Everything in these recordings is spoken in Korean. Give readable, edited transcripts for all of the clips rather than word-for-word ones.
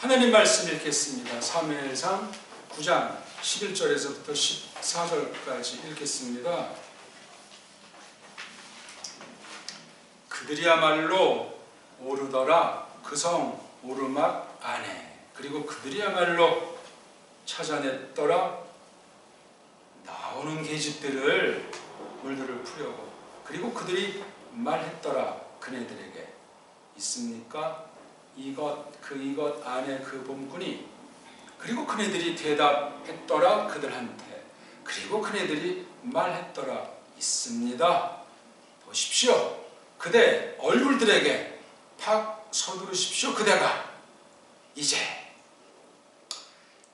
하나님 말씀 읽겠습니다. 사무엘상 9장 11절에서부터 14절까지 읽겠습니다. 그들이야말로 오르더라 그 성 오르막 안에, 그리고 그들이야말로 찾아냈더라 나오는 계집들을 물들을 푸려고, 그리고 그들이 말했더라 그네들에게 있습니까? 이것 안에 그 범꾼이. 그리고 그네들이 대답했더라 그들한테. 그리고 그네들이 말했더라 있습니다. 보십시오, 그대 얼굴들에게 팍 서두르십시오. 그대가 이제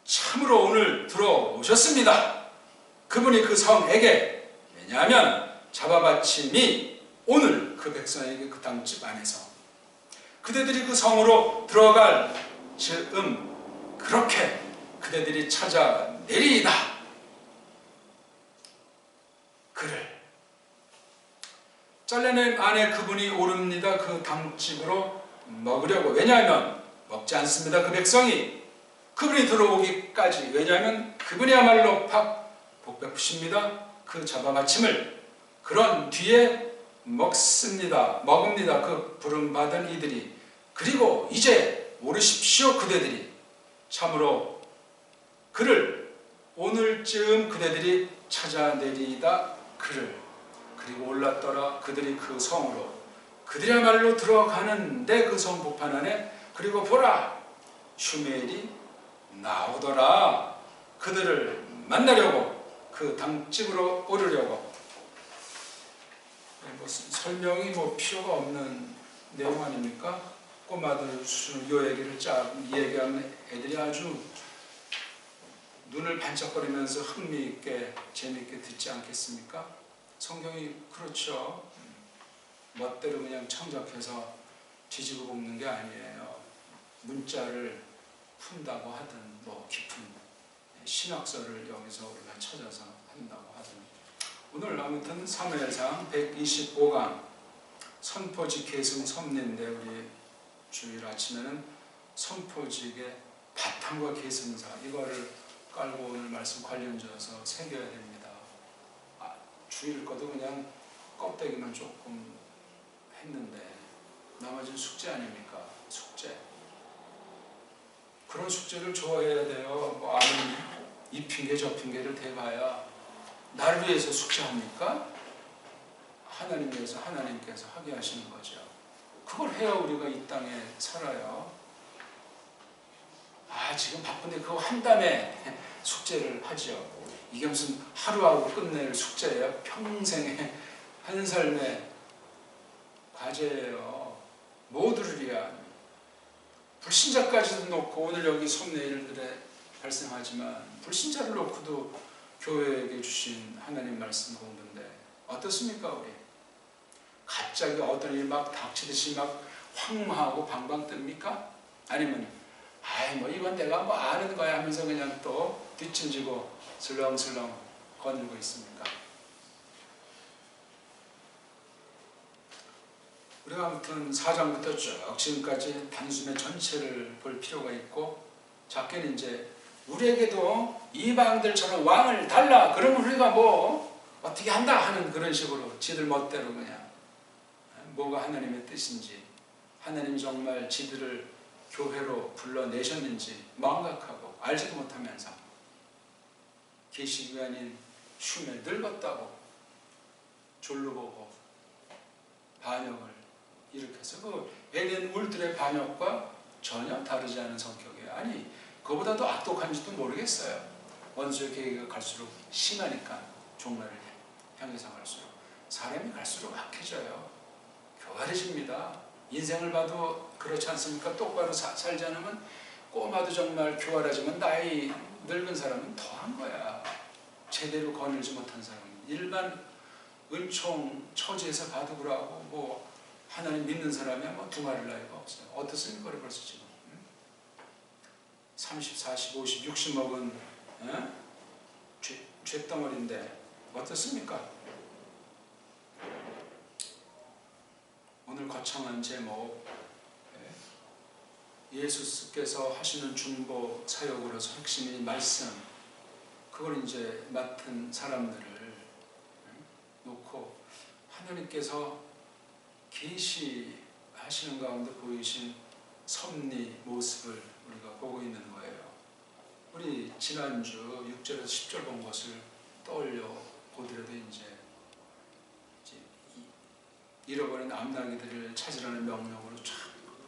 참으로 오늘 들어오셨습니다. 그분이 그 성에게. 왜냐하면 잡아받침이 오늘 그 백성에게 그 땅집 안에서 그대들이 그 성으로 들어갈 즈음 그렇게 그대들이 찾아내리이다. 그를 잘라낸 안에 그분이 오릅니다. 그 당집으로 먹으려고. 왜냐하면 먹지 않습니다. 그 백성이 그분이 들어오기까지. 왜냐하면 그분이야말로 팍 복베푸십니다. 그 잡아받침을. 그런 뒤에 먹습니다. 그 부름받은 이들이. 그리고 이제 오르십시오 그대들이. 참으로 그를 오늘쯤 그대들이 찾아내리이다. 그를. 그리고 올랐더라 그들이 그 성으로. 그들이야말로 들어가는데 그 성 보판 안에. 그리고 보라, 슈멜이 나오더라. 그들을 만나려고, 그 당집으로 오르려고. 무슨 설명이 필요가 없는 내용 아닙니까? 꼬마들 요 얘기를 얘기하면 애들이 아주 눈을 반짝거리면서 흥미있게 재미있게 듣지 않겠습니까? 성경이 그렇죠. 멋대로 그냥 창작해서 뒤집어 볶는 게 아니에요. 문자를 푼다고 하든 깊은 신학설을 여기서 우리가 찾아서 한다고 하든. 오늘 아무튼 사무엘상 125강 선포직 계승 섭리인데, 우리 주일 아침에는 선포직의 바탕과 계승사 이거를 깔고 오늘 말씀 관련 지어서 새겨야 됩니다. 주일 거도 그냥 껍데기만 조금 했는데 나머지는 숙제 아닙니까? 숙제. 그런 숙제를 좋아해야 돼요. 아무리 이 핑계 저 핑계를 대봐야 나를 위해서 숙제합니까? 하나님 위해서 하나님께서 하게 하시는 거죠. 그걸 해야 우리가 이 땅에 살아요. 지금 바쁜데 그거 한 다음에 숙제를 하죠. 이게 무슨 하루하고 끝낼 숙제예요? 평생의 한 삶의 과제예요. 모두를 위한. 불신자까지도 놓고, 오늘 여기 섭내 일들에 발생하지만 불신자를 놓고도 교회에게 주신 하나님 말씀 공부인데 어떻습니까? 우리 갑자기 어떤 일이 막 닥치듯이 막 황망하고 방방 뜹니까? 아니면 이건 내가 아는 거야 하면서 그냥 또 뒷짐지고 슬렁슬렁 거닐고 있습니까? 우리가 아무튼 4장부터 쭉 지금까지 단순히 전체를 볼 필요가 있고, 작게는 이제 우리에게도 이방들처럼 왕을 달라, 그러면 우리가 어떻게 한다 하는 그런 식으로 지들 멋대로 그냥 뭐가 하나님의 뜻인지, 하나님이 정말 지들을 교회로 불러내셨는지 망각하고 알지도 못하면서 계시교환인 슈멜 늙었다고 졸로 보고 반역을 일으켜서 그 에덴 울들의 반역과 전혀 다르지 않은 성격이에요. 아니, 그보다도 악독한지도 모르겠어요. 원수의 계획이 갈수록 심하니까 종말을 향해서 갈수록 사람이 갈수록 악해져요. 교활해집니다. 인생을 봐도 그렇지 않습니까? 똑바로 살지 않으면 꼬마도 정말 교활하지만 나이 늙은 사람은 더한 거야. 제대로 거닐지 못한 사람은. 일반 은총 처지에서 봐도 그러고 하나님 믿는 사람이야 두말할 나이가 없어요. 어떻습니까? 벌써 지금 30, 40, 50, 60 먹은 쇳덩어리인데 어떻습니까? 오늘 거창한 제목 예수께서 하시는 중보 사역으로서 핵심이 말씀, 그걸 이제 맡은 사람들을 놓고 하나님께서 계시하시는 가운데 보이신 섭리 모습을 우리가 보고 있는 거예요. 우리 지난주 6절에서 10절 본 것을 떠올려 보더라도 이제 잃어버린 암나귀들을 찾으라는 명령으로 쫙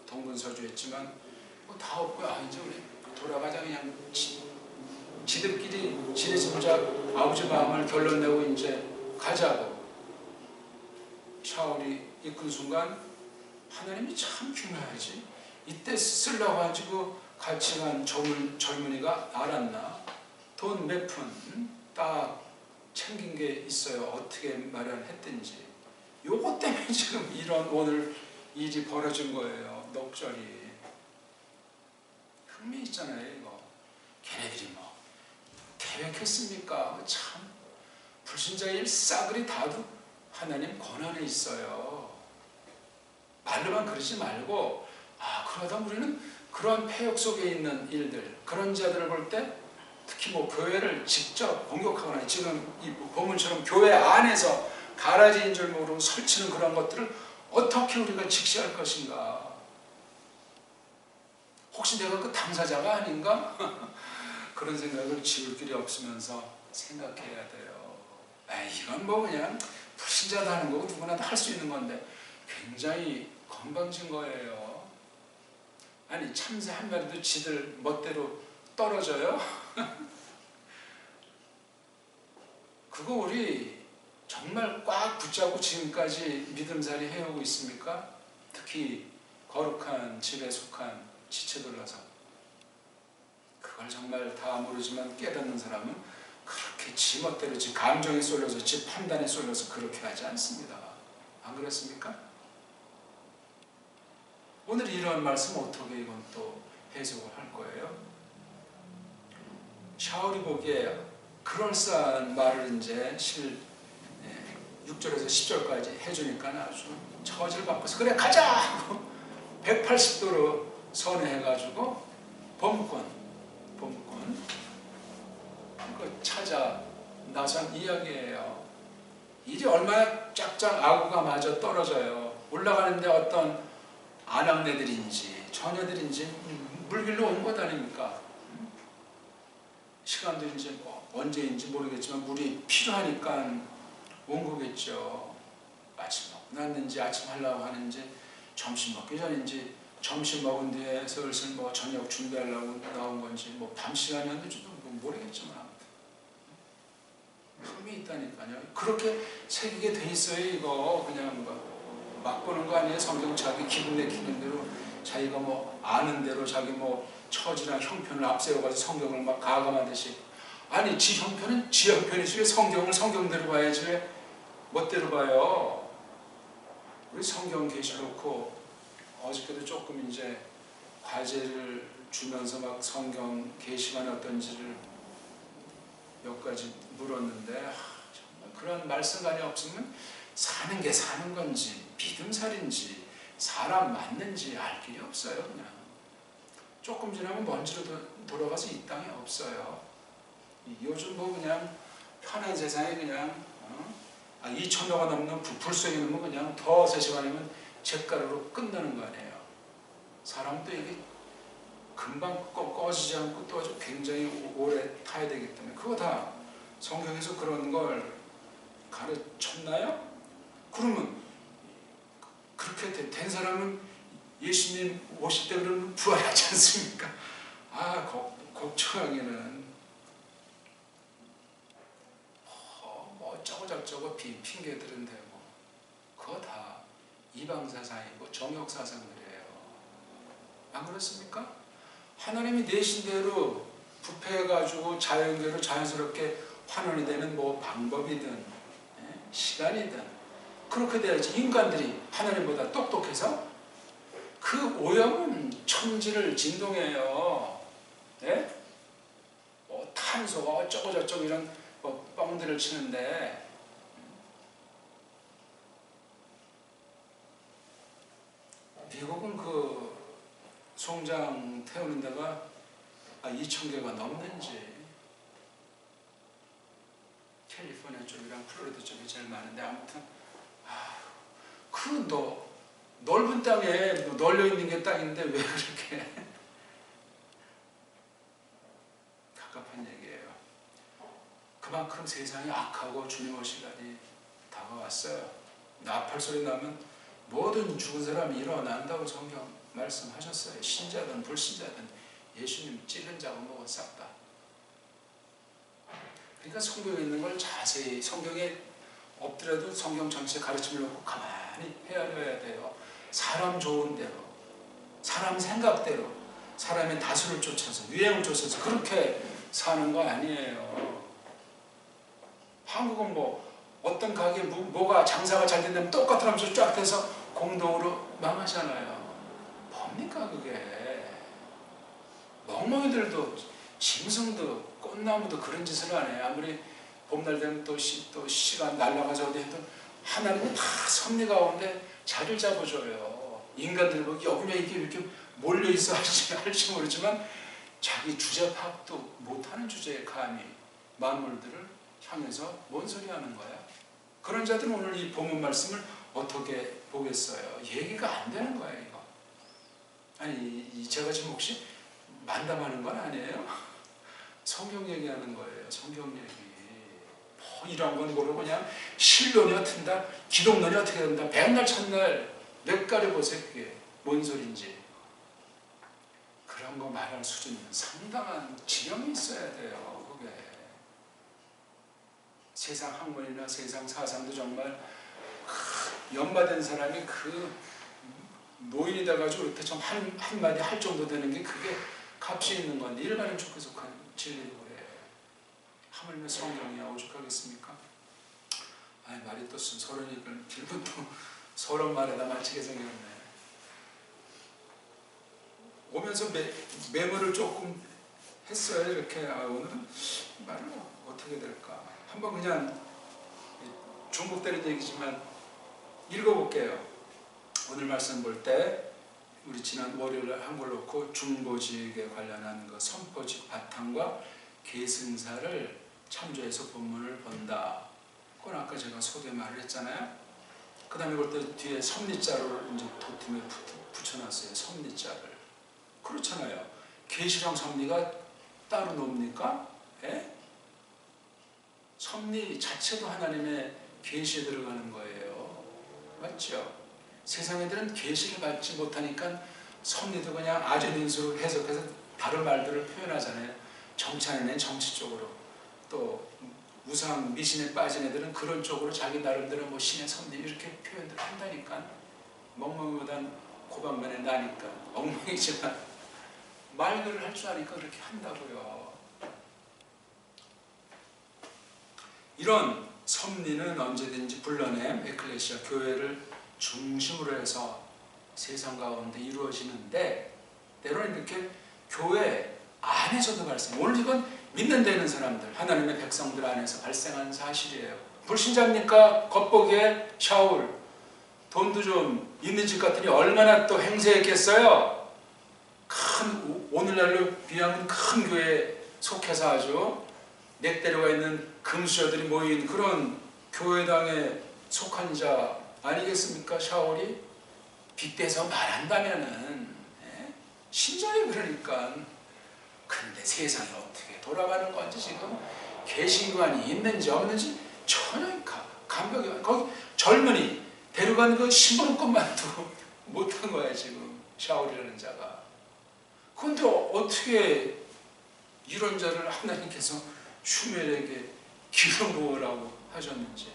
동분서주했지만 뭐 다 없고 이제 우리 돌아가자 그냥 지들끼리 지네 짐작 아버지 마음을 결론내고 이제 가자고 샤울이 이끈 순간 하나님이 참 중요하지. 이때 쓰려고 가지고 같이 간 젊은이가 알았나? 돈 몇 푼 딱 챙긴 게 있어요. 어떻게 마련했든지. 요것 때문에 지금 이런 오늘 일이 벌어진 거예요. 넉절이. 흥미있잖아요 이거. 걔네들이 뭐 계획했습니까? 참 불신자의 일 싸그리 다도 하나님 권한에 있어요. 말로만 그러지 말고 그러다 우리는 그런 폐역 속에 있는 일들, 그런 자들을 볼 때 특히 뭐 교회를 직접 공격하거나 지금 이 본문처럼 교회 안에서 가라지인 줄 모르고 설치는 그런 것들을 어떻게 우리가 직시할 것인가? 혹시 내가 그 당사자가 아닌가? 그런 생각을 지울 길이 없으면서 생각해야 돼요. 이건 뭐 그냥 불신자도 하는 거고 누구나 다 할 수 있는 건데 굉장히 건방진 거예요. 아니 참새 한 마리도 지들 멋대로 떨어져요? 그거 우리 정말 꽉 붙잡고 지금까지 믿음살이 해오고 있습니까? 특히 거룩한 집에 속한 지체들라서 그걸 정말 다 모르지만 깨닫는 사람은 그렇게 지 멋대로 지 감정에 쏠려서 지 판단에 쏠려서 그렇게 하지 않습니다. 안 그렇습니까? 오늘 이런 말씀 어떻게 이건 또 해석을 할 거예요? 샤울이 보기에 그럴싸한 말을 이제 6절에서 10절까지 해주니까 아주 처지를 바꿔서 그래 가자 하고 180도로 선회해가지고 범권 그 찾아 나선 이야기예요. 일이 얼마나 쫙쫙 아구가 마저 떨어져요. 올라가는데 어떤 아낙네들인지 처녀들인지 물길로 온 것 아닙니까? 시간들인지 뭐 언제인지 모르겠지만 물이 필요하니까 온 거겠죠. 아침 먹고 났는지 아침 하려고 하는지 점심 먹기 전인지 점심 먹은 뒤에 슬슬 뭐 저녁 준비하려고 나온 건지 뭐 밤 시간이었는지도 모르겠지만 흠이 있다니까요. 그렇게 새기게 돼 있어요. 이거 그냥 막 보는 거 아니에요. 성경 자기 기분 내키는 대로 자기가 뭐 아는 대로 자기 뭐 처지나 형편을 앞세워가지고 성경을 막 가감하듯이 아니 지 형편은 지 형편이지 왜 성경을 성경대로 봐야지 왜 멋대로 봐요. 우리 성경 계시놓고 어저께도 조금 이제 과제를 주면서 막 성경 계시관이 어떤지를 몇 가지 물었는데 정말 그런 말씀관이 없으면 사는 게 사는 건지 믿음살인지 사람 맞는지 알 길이 없어요. 그냥 조금 지나면 먼지로 돌아가서 이 땅에 없어요. 요즘 뭐 그냥 편한 세상에 그냥 2,000도가 넘는 부풀 속에 있는 그냥 더 3시간이면 잿가루로 끝나는 거 아니에요. 사람도 이게 금방 꺼지지 않고 또 아주 굉장히 오래 타야 되기 때문에 그거 다 성경에서 그런 걸 가르쳤나요? 그러면 그렇게 된 사람은 예수님 오실 때 그러면 부활하지 않습니까? 걱정하기는 뭐 어쩌고 저쩌고 핑계들은 되고 그거 다 이방사상이고 정역사상들이에요. 안 그렇습니까? 하나님이 내신 대로 부패해가지고 자연계로 자연스럽게 환원이 되는 뭐 방법이든 시간이든 그렇게 돼야지. 인간들이 하나님보다 똑똑해서 그 오염은 천지를 진동해요. 네? 뭐 탄소가 어쩌고 저쩌고 이런 뭐 뻥들을 치는데 미국은 그 송장 태우는 데가 2,000개가 넘는지. 캘리포니아 쪽이랑 플로리다 쪽이 제일 많은데 아무튼 그 넓은 땅에 널려 있는 게 땅인데 왜 그렇게 갑갑한 얘기예요. 그만큼 세상이 악하고 주님 오실 날이 다가왔어요. 나팔 소리 나면 모든 죽은 사람이 일어난다고 성경 말씀하셨어요. 신자든 불신자든 예수님 찌른 자고 뭐가 싹 다. 그러니까 성경에 있는 걸 자세히 성경에 없더라도 성경 전체 가르침을 놓고 가만히 헤아려야 돼요. 사람 좋은 대로, 사람 생각대로, 사람의 다수를 쫓아서, 유행을 쫓아서 그렇게 사는 거 아니에요. 한국은 어떤 가게 뭐가 장사가 잘 된다면 똑같으면서 쫙 돼서 공동으로 망하잖아요. 뭡니까 그게. 멍멍이들도 짐승도 꽃나무도 그런 짓을 안 해요. 아무리 봄날 되면 또 시간 날아가서 어디 해도 하나님은 다 섭리 가운데 자리를 잡아줘요. 인간들 여기면 이렇게 몰려있어 할지 모르지만 자기 주제 파악도 못하는 주제에 감히 만물들을 향해서 뭔 소리 하는 거야? 그런 자들은 오늘 이 본문 말씀을 어떻게 보겠어요? 얘기가 안 되는 거예요, 이거. 아니, 제가 지금 혹시 만담하는 건 아니에요? 성경 얘기하는 거예요, 성경 얘기. 이런 건 모르고 그냥 신론이 어떻게 된다, 기독론이 어떻게 된다, 백날 첫날 몇 가지 보세요, 그게 뭔 소린지. 그런 거 말할 수준은 상당한 지경이 있어야 돼요, 그게. 세상 학문이나 세상 사상도 정말 연마된 사람이 그 노인이 돼가지고 이렇게 좀 한마디 할 정도 되는 게 그게 값이 있는 건데 일반인 좋게 속한 진리고 그래. 하물며 성경이야 오죽하겠습니까? 아니 말이 또 서론이니까 길면 또 서론 말에다 맞추게 생겼네. 오면서 메모를 조금 했어요. 이렇게 오늘은 말을 어떻게 될까? 한번 그냥 중복되는 얘기지만 읽어볼게요. 오늘 말씀 볼 때 우리 지난 월요일에 한 걸 놓고 중보직에 관련한 그 선포직 바탕과 계승사를 참조해서 본문을 본다. 그건 아까 제가 소개 말을 했잖아요. 그 다음에 볼 때 뒤에 섭리자를 이제 도팀에 붙여놨어요. 섭리자를. 그렇잖아요. 계시랑 섭리가 따로 놉니까? 예? 섭리 자체도 하나님의 계시에 들어가는 거예요. 맞죠? 세상 애들은 계시를 받지 못하니까 섭리도 그냥 아재민수로 해석해서 다른 말들을 표현하잖아요. 정치하는 애는 정치 쪽으로, 또 우상 미신에 빠진 애들은 그런 쪽으로 자기 나름대로 신의 섭리 이렇게 표현들 한다니까. 멍멍이보단 고방면에 나니까 엉망이지만 말들을 할 줄 아니까 그렇게 한다고요. 이런 섭리는 언제든지 불러내 에클레시아 교회를 중심으로 해서 세상 가운데 이루어지는데 때로는 이렇게 교회 안에서도 발생. 오늘 이건 믿는 데 있는 사람들, 하나님의 백성들 안에서 발생한 사실이에요. 불신자입니까? 겉보기에 샤울, 돈도 좀 있는 집 같으니 얼마나 또 행세했겠어요? 오늘날로 비하면 큰 교회에 속해서 아주 넥대로가 있는 금수저들이 모인 그런 교회당에 속한 자 아니겠습니까? 샤울이 빗대서 말한다면은 신자에 그러니까. 근데 세상이 어떻게 돌아가는 건지 지금 개신관이 있는지 없는지 전혀 감격이. 거기 젊은이 데려간 그 심부름 것만도 못한 거야 지금 샤울이라는 자가. 그런데 어떻게 이런 자를 하나님께서 슈멜에게 기름 부으라고 하셨는지,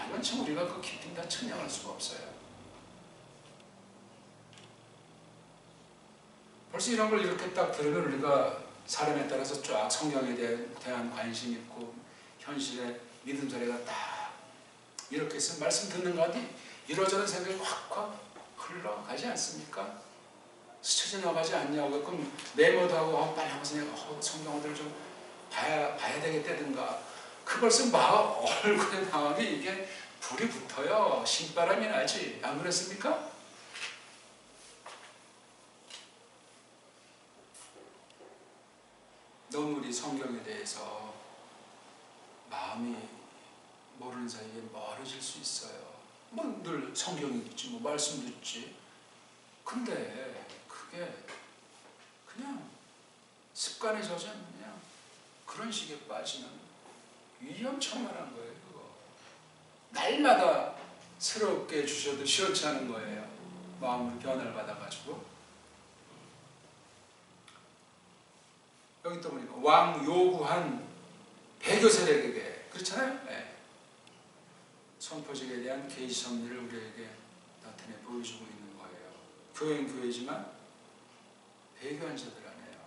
이건 참 우리가 그 깊이 다 측량할 수가 없어요. 벌써 이런 걸 이렇게 딱 들으면 우리가 사람에 따라서 쫙 성경에 대한 관심 있고 현실의 믿음 자리가 딱 이렇게 있으면 말씀 듣는 가운데 이러저런 생각이 확 흘러가지 않습니까? 스쳐 지나가지 않냐고. 그럼 메모도 하고 빨리 하면서 내가 성경을 좀 봐야 되겠다든가. 그 벌써 얼굴에 나오면 이게 불이 붙어요. 신바람이 나지. 안 그렇습니까? 너무 우리 성경에 대해서 마음이 모르는 사이에 멀어질 수 있어요. 뭐 늘 성경이 있지, 뭐 말씀도 있지. 근데 그게 그냥 습관에 젖은 그냥 그런 식에 빠지면 위험천만한 거예요. 그거 날마다 새롭게 주셔도 시원치 않은 거예요. 마음으로 변화를 받아가지고. 여기 또 보니까 왕 요구한 배교 세력에게, 그렇잖아요. 네. 선포직에 대한 계시 섭리를 우리에게 나타내 보여주고 있는 거예요. 교회는 교회지만 배교한 자들 아니에요.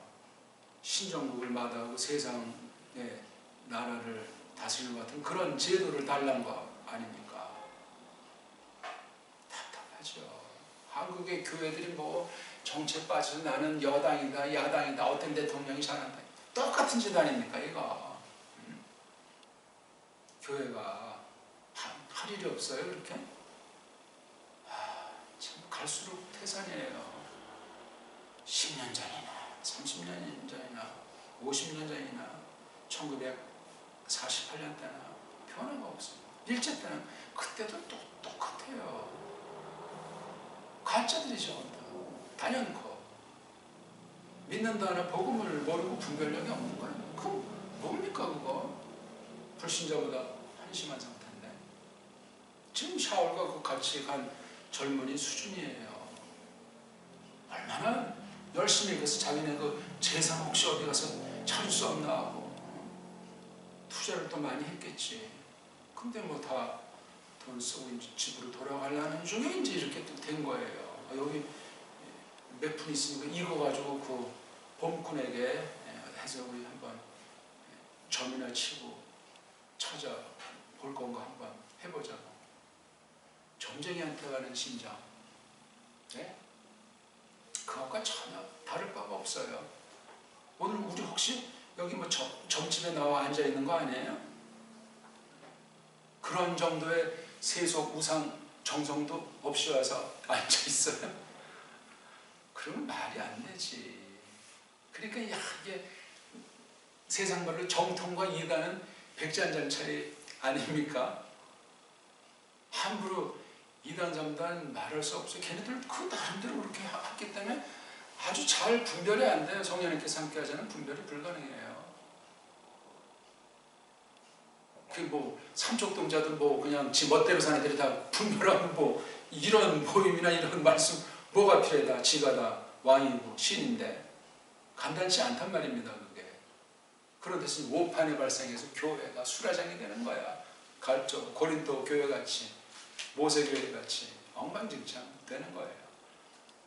신정국을 마다하고 세상의 나라를 다스리는 것 같은 그런 제도를 달란 거 아닙니까? 답답하죠. 한국의 교회들이 뭐 정치에 빠져서 나는 여당이다 야당이다 어떤 대통령이 잘한다 똑같은 짓 아닙니까 이거. 교회가 할 일이 없어요 그렇게? 참 갈수록 태산이에요. 10년 전이나 30년 전이나 50년 전이나 1948년 때나 변화가 없습니다. 일제 때는 그때도 똑같아요. 가짜들이죠. 단연코 믿는다 하나 복음을 모르고 분별력이 없는 거예요. 그거 뭡니까 그거? 불신자보다 한심한 상태인데 지금 샤울과 같이 간 젊은이 수준이에요. 얼마나 열심히 해서 자기네 그 재산 혹시 어디 가서 찾을 수 없나 하고 투자를 또 많이 했겠지. 근데 뭐 다 돈 쓰고 이제 집으로 돌아가려는 중에 이제 이렇게 또 된 거예요. 여기 몇 푼 있으니까 이거 가지고 그 봄꾼에게 해서 우리 한번 점이나 치고 찾아볼 건가 한번 해보자고. 점쟁이한테 가는 심장, 네? 그것과 전혀 다를 바가 없어요. 오늘 우리 혹시 여기 뭐 점집에 나와 앉아 있는 거 아니에요? 그런 정도의 세속 우상 정성도 없이 와서 앉아 있어요. 그러면 말이 안 되지. 그러니까 이게 세상 말로 정통과 이해가는 백전장차리 아닙니까? 함부로 이단 삼단 말할 수 없어요. 걔네들 그 나름대로 그렇게 했기 때문에 아주 잘 분별이 안 돼요. 성령님께서 함께 하자는 분별이 불가능해요. 그 뭐 삼척동자들 뭐 그냥 지 멋대로 사는 애들이 다 분별하고 뭐 이런 모임이나 이런 말씀 뭐가 필요하다. 지가 다 왕이고 신인데 간단치 않단 말입니다. 그게. 그런 데서 오판이 발생해서 교회가 수라장이 되는 거야. 고린도 교회같이 모세교회같이 엉망진창 되는 거예요.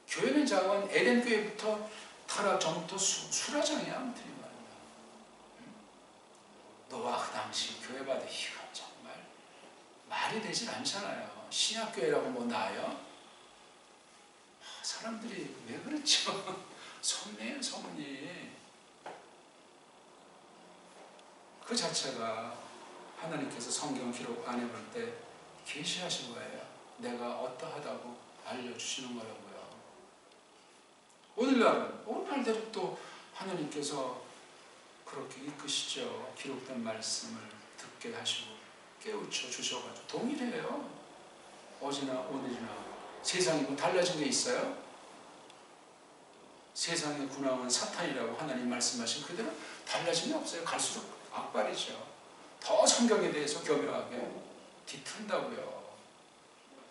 교회는 자원 에덴교회부터 타락 전부터 수라장이야. 아무튼 노아 그 당시 교회받아 이건 정말 말이 되질 않잖아요. 신약교회라고 뭐 나아요? 사람들이 왜 그렇죠? 소문이에요 소문이. 그 자체가 하나님께서 성경 기록 안 해볼 때 계시하신 거예요. 내가 어떠하다고 알려주시는 거라고요. 오늘날대로 또 하나님께서 그렇게 이끄시죠. 기록된 말씀을 듣게 하시고 깨우쳐 주셔가지고 동일해요. 어제나 오늘이나. 세상이 뭐 달라진 게 있어요? 세상의 군왕은 사탄이라고 하나님 말씀하신 그대로 달라진 게 없어요. 갈수록 악발이죠. 더 성경에 대해서 교묘하게 뒤튼다고요.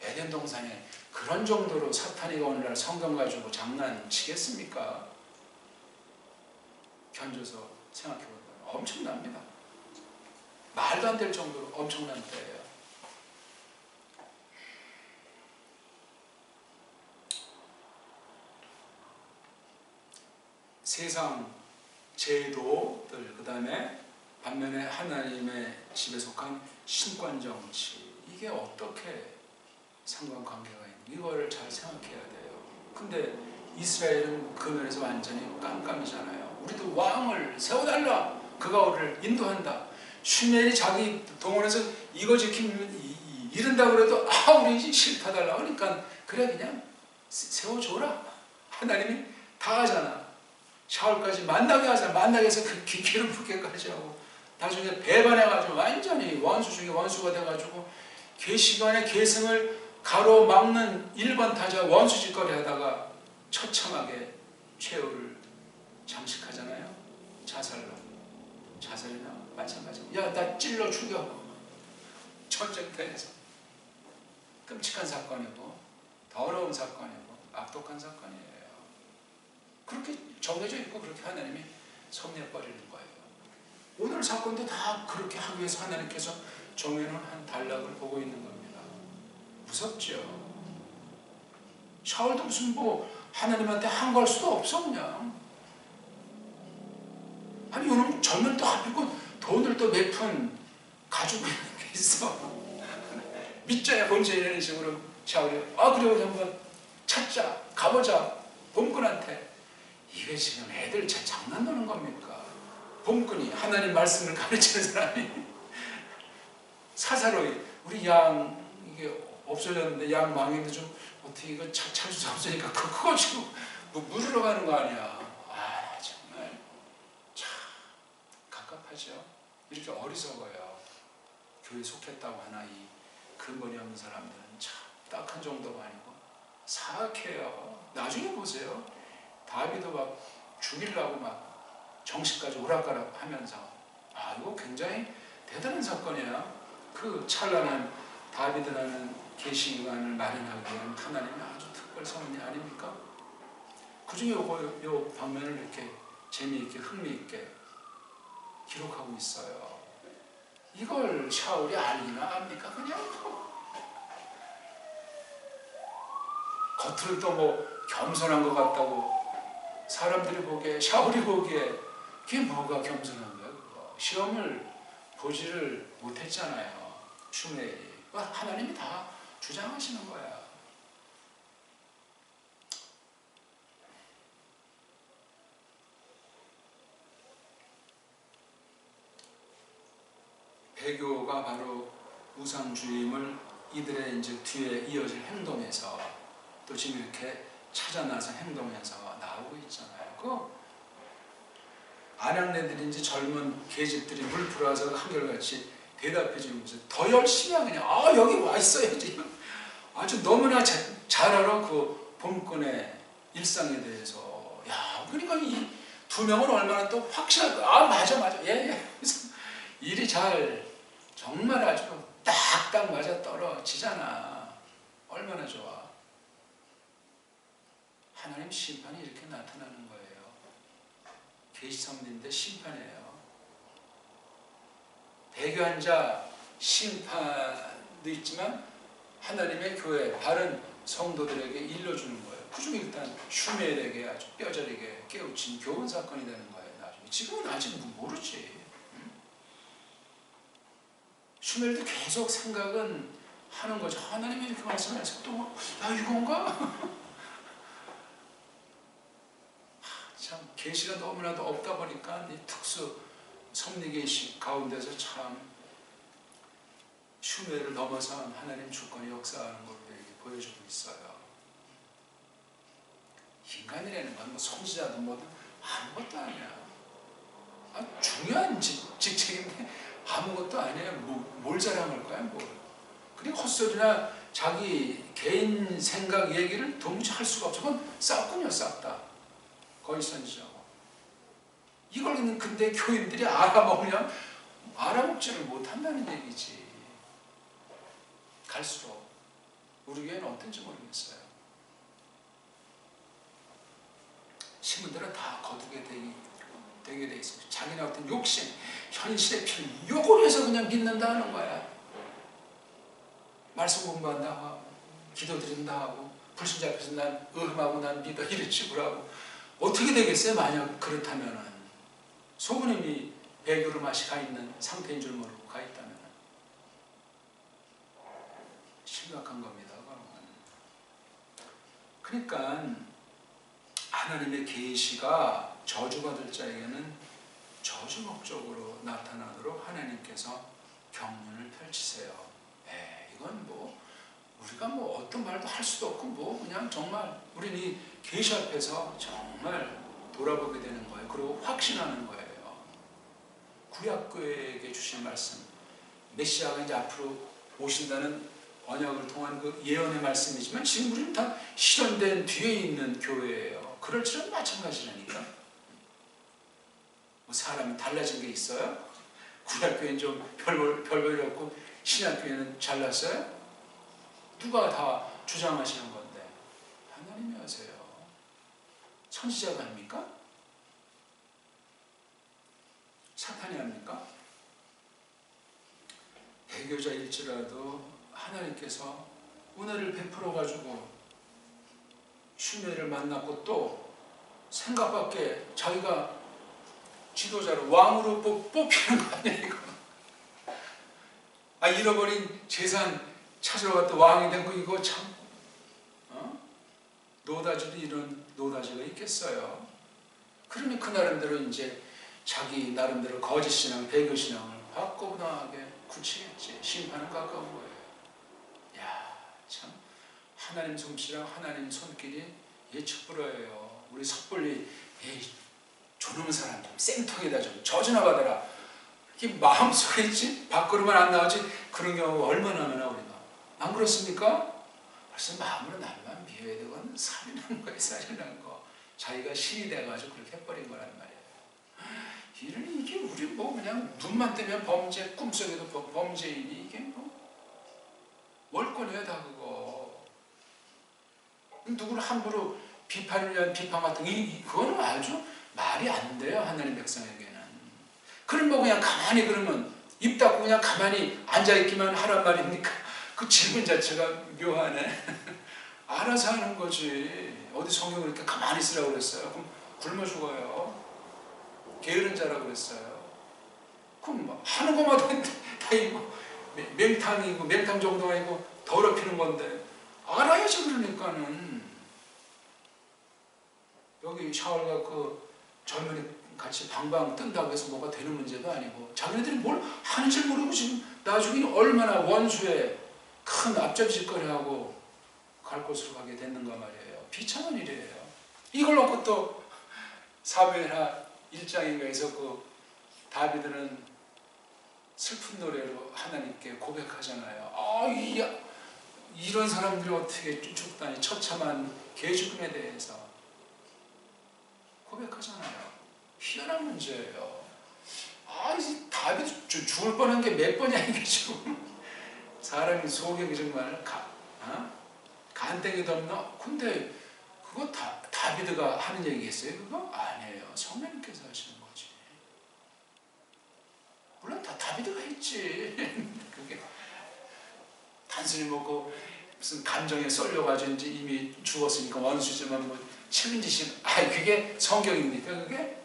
에덴 동산에 그런 정도로 사탄이 오늘날 성경 가지고 장난치겠습니까? 견줘서 생각해보면 엄청납니다. 말도 안 될 정도로 엄청난 때예요. 세상 제도들, 그 다음에 반면에 하나님의 집에 속한 신권정치, 이게 어떻게 상관관계가 있는지 이걸 잘 생각해야 돼요. 근데 이스라엘은 그 면에서 완전히 깜깜이잖아요. 우리도 왕을 세워달라. 그가 우리를 인도한다. 슈멜이 자기 동원해서 이거 지키면 이른다고 그래도 우리 싫다 달라. 그러니까 그래 그냥 세워줘라. 하나님이 다 하잖아. 샤울까지 만나게 하자. 만나게 해서 그 기름 붓게까지 하고 나중에 배반해가지고 완전히 원수 중에 원수가 돼가지고 계시관의 계승을 가로막는 1번 타자 원수짓거리 하다가 처참하게 최후를 장식하잖아요. 자살이나 마찬가지고 야 나 찔러 죽여. 전쟁터에서 끔찍한 사건이고 더러운 사건이고 악독한 사건이에요. 그렇게 정해져 있고 그렇게 하나님이 섭리해버리는 거예요. 오늘 사건도 다 그렇게 하기 위해서 하나님께서 정해놓은 단락을 보고 있는 겁니다. 무섭죠. 샤울도 무슨 뭐 하나님한테 항거할 수도 없어 그냥. 아니 요놈 젊은 또 하필 돈을 또 몇 푼 가지고 있는 게 있어. 믿져야 본체 이런 식으로 샤울이 그래 한번 찾자 가보자 봄꾼한테. 이게 지금 애들 장난 노는 겁니까? 봄꾼이 하나님 말씀을 가르치는 사람이 사사로이 우리 양 이게 없어졌는데 양 망했는데 좀 어떻게 이거 찾을 수 없으니까 그거 지금 물으러 가는 거 아니야. 정말 참 갑갑하죠. 이렇게 어리석어요. 교회 속했다고 하나 이 근본이 없는 사람들은 참 딱한 정도가 아니고 사악해요. 나중에 보세요. 다윗도 막 죽이려고 막 정식까지 오락가락 하면서 이거 굉장히 대단한 사건이야. 그 찬란한 다윗이라는 계시관을 마련하기 위한 하나님의 아주 특별 섭리 아닙니까? 그 중에 요 방면을 이렇게 재미있게 흥미있게 기록하고 있어요. 이걸 샤울이 알기나 압니까? 그냥 겉으로 또 뭐 겸손한 것 같다고 사람들이 보기에 샤울이 보기에 그게 뭐가 겸손한 거야? 그거. 시험을 보지를 못했잖아요. 슈메엘이. 하나님이 다 주장하시는 거야. 배교가 바로 우상주의임을 이들의 이제 뒤에 이어질 행동에서 또 지금 이렇게 찾아나서 행동해서 나오고 있잖아요. 그 안양네들인지 젊은 계집들이 물 불어와서 한결같이 대답해 주면서 더 열심히 하면 여기 와 있어야지. 아주 너무나 잘 알아 그 봄꾼의 일상에 대해서. 그러니까 이 두 명은 얼마나 또 확실하고 맞아 예. 일이 잘 정말 아주 딱딱 맞아 떨어지잖아. 얼마나 좋아. 하나님 심판이 이렇게 나타나는 거예요. 계시섭리인데 심판이에요. 배교한 자 심판도 있지만 하나님의 교회 바른 성도들에게 일러주는 거예요. 그중에 일단 슈멜에게 아주 뼈저리게 깨우친 교훈 사건이 되는 거예요. 나중에. 지금은 아직 모르지. 슈멜도 계속 생각은 하는 거죠. 하나님이 이렇게 말씀하셔서 또 이건가? 참 계시가 너무나도 없다 보니까 이 특수 섭리 계시 가운데서 참 슈멜을 넘어선 하나님 주권이 역사하는 걸 우리에게 보여주고 있어요. 인간이라는 건 뭐 선지자도 뭐든 아무것도 아니야. 중요한 직책인데 아무것도 아니에요. 뭘 자랑할 거야 뭘. 그리고 헛소리나 자기 개인 생각 얘기를 도무지 할 수가 없어. 그건 싹군요 싹 다. 거의 선지자고. 이걸 근데 교인들이 알아먹으면 알아먹지를 못한다는 얘기지. 갈수록 우리 교회는 어떤지 모르겠어요. 신문들은 다 거두게 되게 돼 있어요. 자기네 어떤 욕심, 현실의 편, 요걸 해서 그냥 믿는다는 거야. 말씀 공부한다 하고, 기도드린다 하고, 불신자 앞에서 난 의심하고 난 믿어 이래 치고라고. 어떻게 되겠어요? 만약 그렇다면은 속은 이미 배교를 맛이 가 있는 상태인 줄 모르고 가 있다면 심각한 겁니다. 그러니까 하나님의 계시가 저주받을 자에게는 저주 목적으로 나타나도록 하나님께서 경륜을 펼치세요. 이건 뭐 우리가 뭐 어떤 말도 할 수도 없고 뭐 그냥 정말 우리는 이 계시 앞에서 정말 돌아보게 되는 거예요. 그리고 확신하는 거예요. 구약교회에게 주신 말씀, 메시아가 이제 앞으로 오신다는 언약을 통한 그 예언의 말씀이지만 지금 우리는 다 실현된 뒤에 있는 교회예요. 그럴지는 마찬가지라니까. 뭐 사람이 달라진 게 있어요? 구약교회는 좀 별볼이 없고 신약교회는 잘났어요? 누가 다 주장하시는 건데? 하나님이 하세요. 선지자가 합니까? 사탄이 합니까? 배교자일지라도 하나님께서 은혜를 베풀어가지고 슈메를 만났고 또 생각 밖에 자기가 지도자로 왕으로 뽑히는 거 아니에요 이거. 잃어버린 재산 찾으러 갔다 왕이 된 거 이거 참 노다지도 이런 노다지가 있겠어요. 그러니 그 나름대로 이제 자기 나름대로 거짓신앙, 배교신앙을 확고부당하게 굳히겠지. 심판은 가까운 거예요. 야, 참 하나님 솜씨랑 하나님 손길이 예측불허예요. 우리 섣불리 저놈 사람 좀 생통에다 좀 젖으나 받아라. 이게 마음속에 있지 밖으로만 안 나오지. 그런 경우가 얼마나 많아 우리가. 안 그렇습니까? 벌써 마음으로 날만 비워야 되건 살인한 거예요. 살인한 거. 자기가 신이 돼가지고 그렇게 해버린 거란 말이에요. 이러니 이게 우리 뭐 그냥 눈만 뜨면 범죄, 꿈속에도 범죄이니 이게 뭐 월권이에요 다 그거. 누구를 함부로 비판을 위한 비판 같은 거 그거는 아주 말이 안 돼요. 하나님 백성에게는. 그럼 뭐 그냥 가만히 그러면 입 닫고 그냥 가만히 앉아있기만 하란 말입니까? 그 질문 자체가 묘하네. 알아서 하는 거지. 어디 성경을 이렇게 가만히 있으라고 그랬어요? 그럼 굶어 죽어요. 게으른 자라고 그랬어요. 그럼 뭐 하는 것마다 다 이거 맹탕이고 맹탕 정도가 아니고 더럽히는 건데 알아야지. 그러니까는 여기 샤워가 그 젊은이 같이 방방 뜬다고 해서 뭐가 되는 문제도 아니고 자기네들이 뭘 하는지 모르고 지금 나중에 얼마나 원수에 큰 앞접시거리하고 갈 곳으로 가게 됐는가 말이에요. 비참한 일이에요. 이걸 놓고 또 사무엘하 1장인가에서 그 다윗은 슬픈 노래로 하나님께 고백하잖아요. 이런 사람들이 어떻게 죽다니 처참한 개죽음에 대해서 고백하잖아요. 희한한 문제예요. 다윗 죽을 뻔한 게 몇 번이야 이게 지금. 사람이 속이 정말 간땡이도 없나? 근데 그거 다윗가 하는 얘기겠어요? 그거 아니에요. 성령님께서 하시는 거지. 물론 다윗가 했지. 그게 단순히 뭐 무슨 감정에 쏠려가지고 이제 이미 죽었으니까 원수지만 뭐 책임지심, 그게 성경입니까? 그게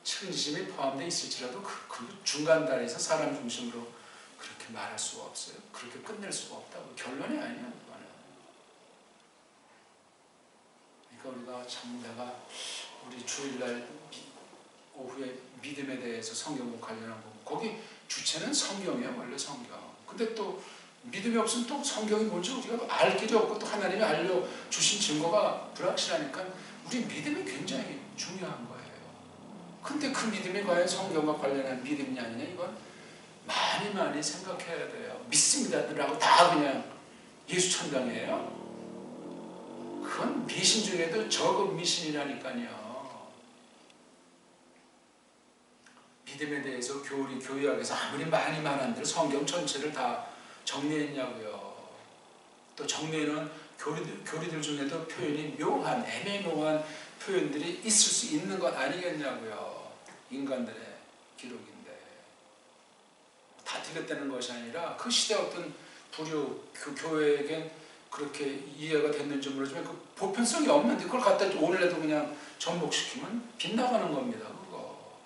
책임지심이 포함되어 있을지라도 그 중간단에서 사람 중심으로 그렇게 말할 수가 없어요. 그렇게 끝낼 수가 없다고. 결론이 아니야 그거는. 그러니까 우리가 참 내가 우리 주일날 오후에 믿음에 대해서 성경 관련한 거 거기 주체는 성경이에요. 원래 성경. 근데 또 믿음이 없으면 또 성경이 뭔지 우리가 알 길이 없고 또 하나님이 알려주신 증거가 불확실하니까 우리 믿음이 굉장히 중요한 거예요. 근데 그 믿음이 과연 성경과 관련한 믿음이 아니냐 이건 많이 생각해야 돼요. 믿습니다라고 다 그냥 예수 천당이에요? 그건 미신 중에도 적은 미신이라니까요. 믿음에 대해서 교리학에서 아무리 많이 말한들 성경 전체를 다 정리했냐고요. 또 정리에는 교리들 중에도 표현이 묘한, 애매모호한 표현들이 있을 수 있는 것 아니겠냐고요. 인간들의 기록인데 다 틀렸다는 것이 아니라 그 시대 어떤 부류 그 교회에겐 그렇게 이해가 됐는지 모르지만 그 보편성이 없는데 그걸 갖다 오늘에도 그냥 접목시키면 빗나가는 겁니다. 그거.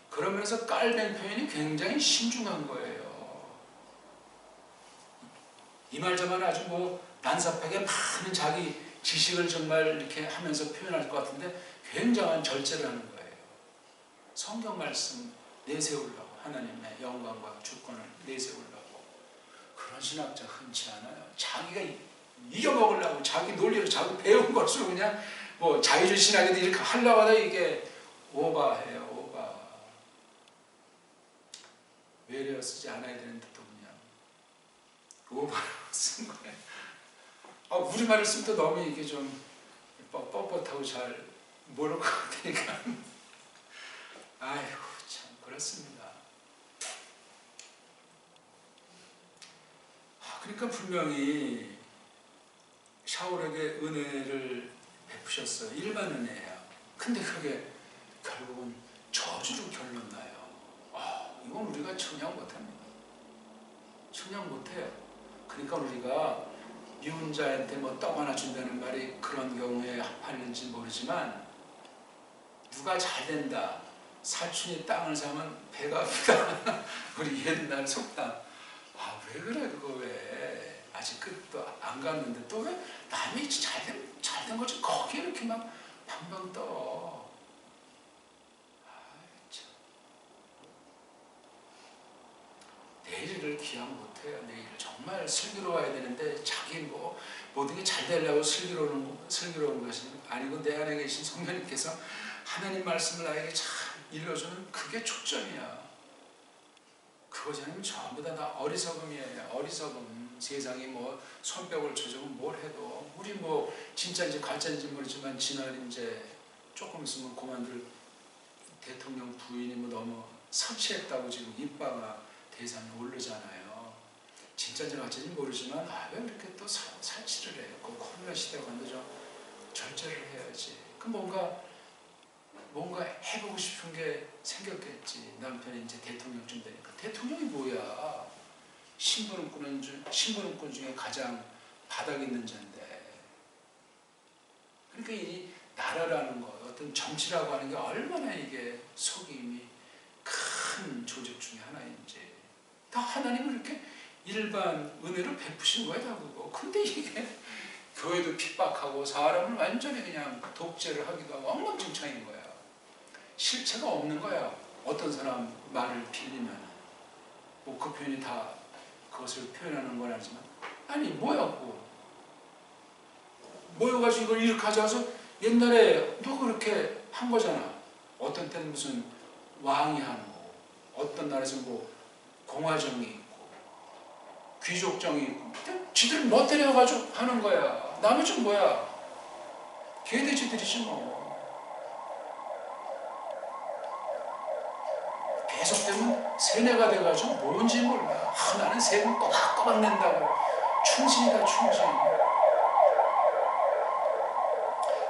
그러면서 깔된 표현이 굉장히 신중한 거예요. 이 말 저 말 아주 뭐 난삽하게 많은 자기 지식을 정말 이렇게 하면서 표현할 것 같은데 굉장한 절제를 하는 거예요. 성경 말씀 내세우려고 하나님의 영광과 주권을 내세우려고 그런 신학자 흔치 않아요. 자기가 이겨먹으려고 자기 논리를 자기 배운 것으로 그냥 뭐 자유주의 신학에도 이렇게 하려고 하다 이게 오바해요. 오바. 외래어 쓰지 않아야 되는데 또 그냥 오바로 쓴 거예요. 우리말을 쓰면 또 너무 이게 좀 뻣뻣하고 잘 모를 것 같으니까 아이고 참 그렇습니다. 그러니까 분명히 샤울에게 은혜를 베푸셨어요. 일반 은혜예요. 근데 그게 결국은 저주로 결론나요. 이건 우리가 청량 못합니다. 청량 못해요. 그러니까 우리가 미혼자한테 뭐 떡 하나 준다는 말이 그런 경우에 합하는지 모르지만 누가 잘 된다. 사촌이 땅을 사면 배가 아프다. 우리 옛날 속담. 왜 그래 그거 왜. 아직 끝도 안 갔는데 또 왜 남이 잘된 거지 거기에 이렇게 막 방방 떠. 참. 내일을 기약 못해요. 내일을 정말 슬기로워야 되는데 자기 뭐 모든 게 잘 되려고 슬기로운 것이 아니고 내 안에 계신 성령님께서 하나님 말씀을 나에게 잘 일러주는 그게 초점이야. 그거지 않으면 전부 다 어리석음이에요. 어리석음. 세상이 뭐 손뼉을 쳐주고 뭘 해도 우리 뭐 진짜인지 가짜인지 모르지만 지난 이제 조금 있으면 그만둘 대통령 부인이 뭐 너무 사치했다고 지금 입방아 대상에 오르잖아요. 진짜인지 가짜인지 모르지만 왜 이렇게 또 사치를 해요. 그 코로나 시대가 간다 좀 절제를 해야지. 그 뭔가 해보고 싶은 게 생겼겠지. 남편이 이제 대통령쯤 되니까. 대통령이 뭐야? 신분권 중에 가장 바닥 있는 자인데. 그러니까 이 나라라는 거, 어떤 정치라고 하는 게 얼마나 이게 속임이 큰 조직 중에 하나인지. 다 하나님은 이렇게 일반 은혜로 베푸신 거야, 다 그거. 근데 이게 교회도 핍박하고 사람을 완전히 그냥 독재를 하기도 하고 엉망진창인 거야. 실체가 없는 거야. 어떤 사람 말을 빌리면 뭐 그 표현이 다 그것을 표현하는 건 아니지만 아니 뭐였고 모여가지고 이걸 이렇게 하자서 옛날에 너 그렇게 한 거잖아. 어떤 때는 무슨 왕이 하고 어떤 나라에서 뭐 공화정이 있고 귀족정이 있고 지들 멋대려가지고 하는 거야. 나머지는 뭐야? 개돼지들이지 뭐. 계속되면 세뇌가 돼가지고 뭔지 몰라. 나는 세금 꼬박꼬박 낸다고. 충신이다 충신.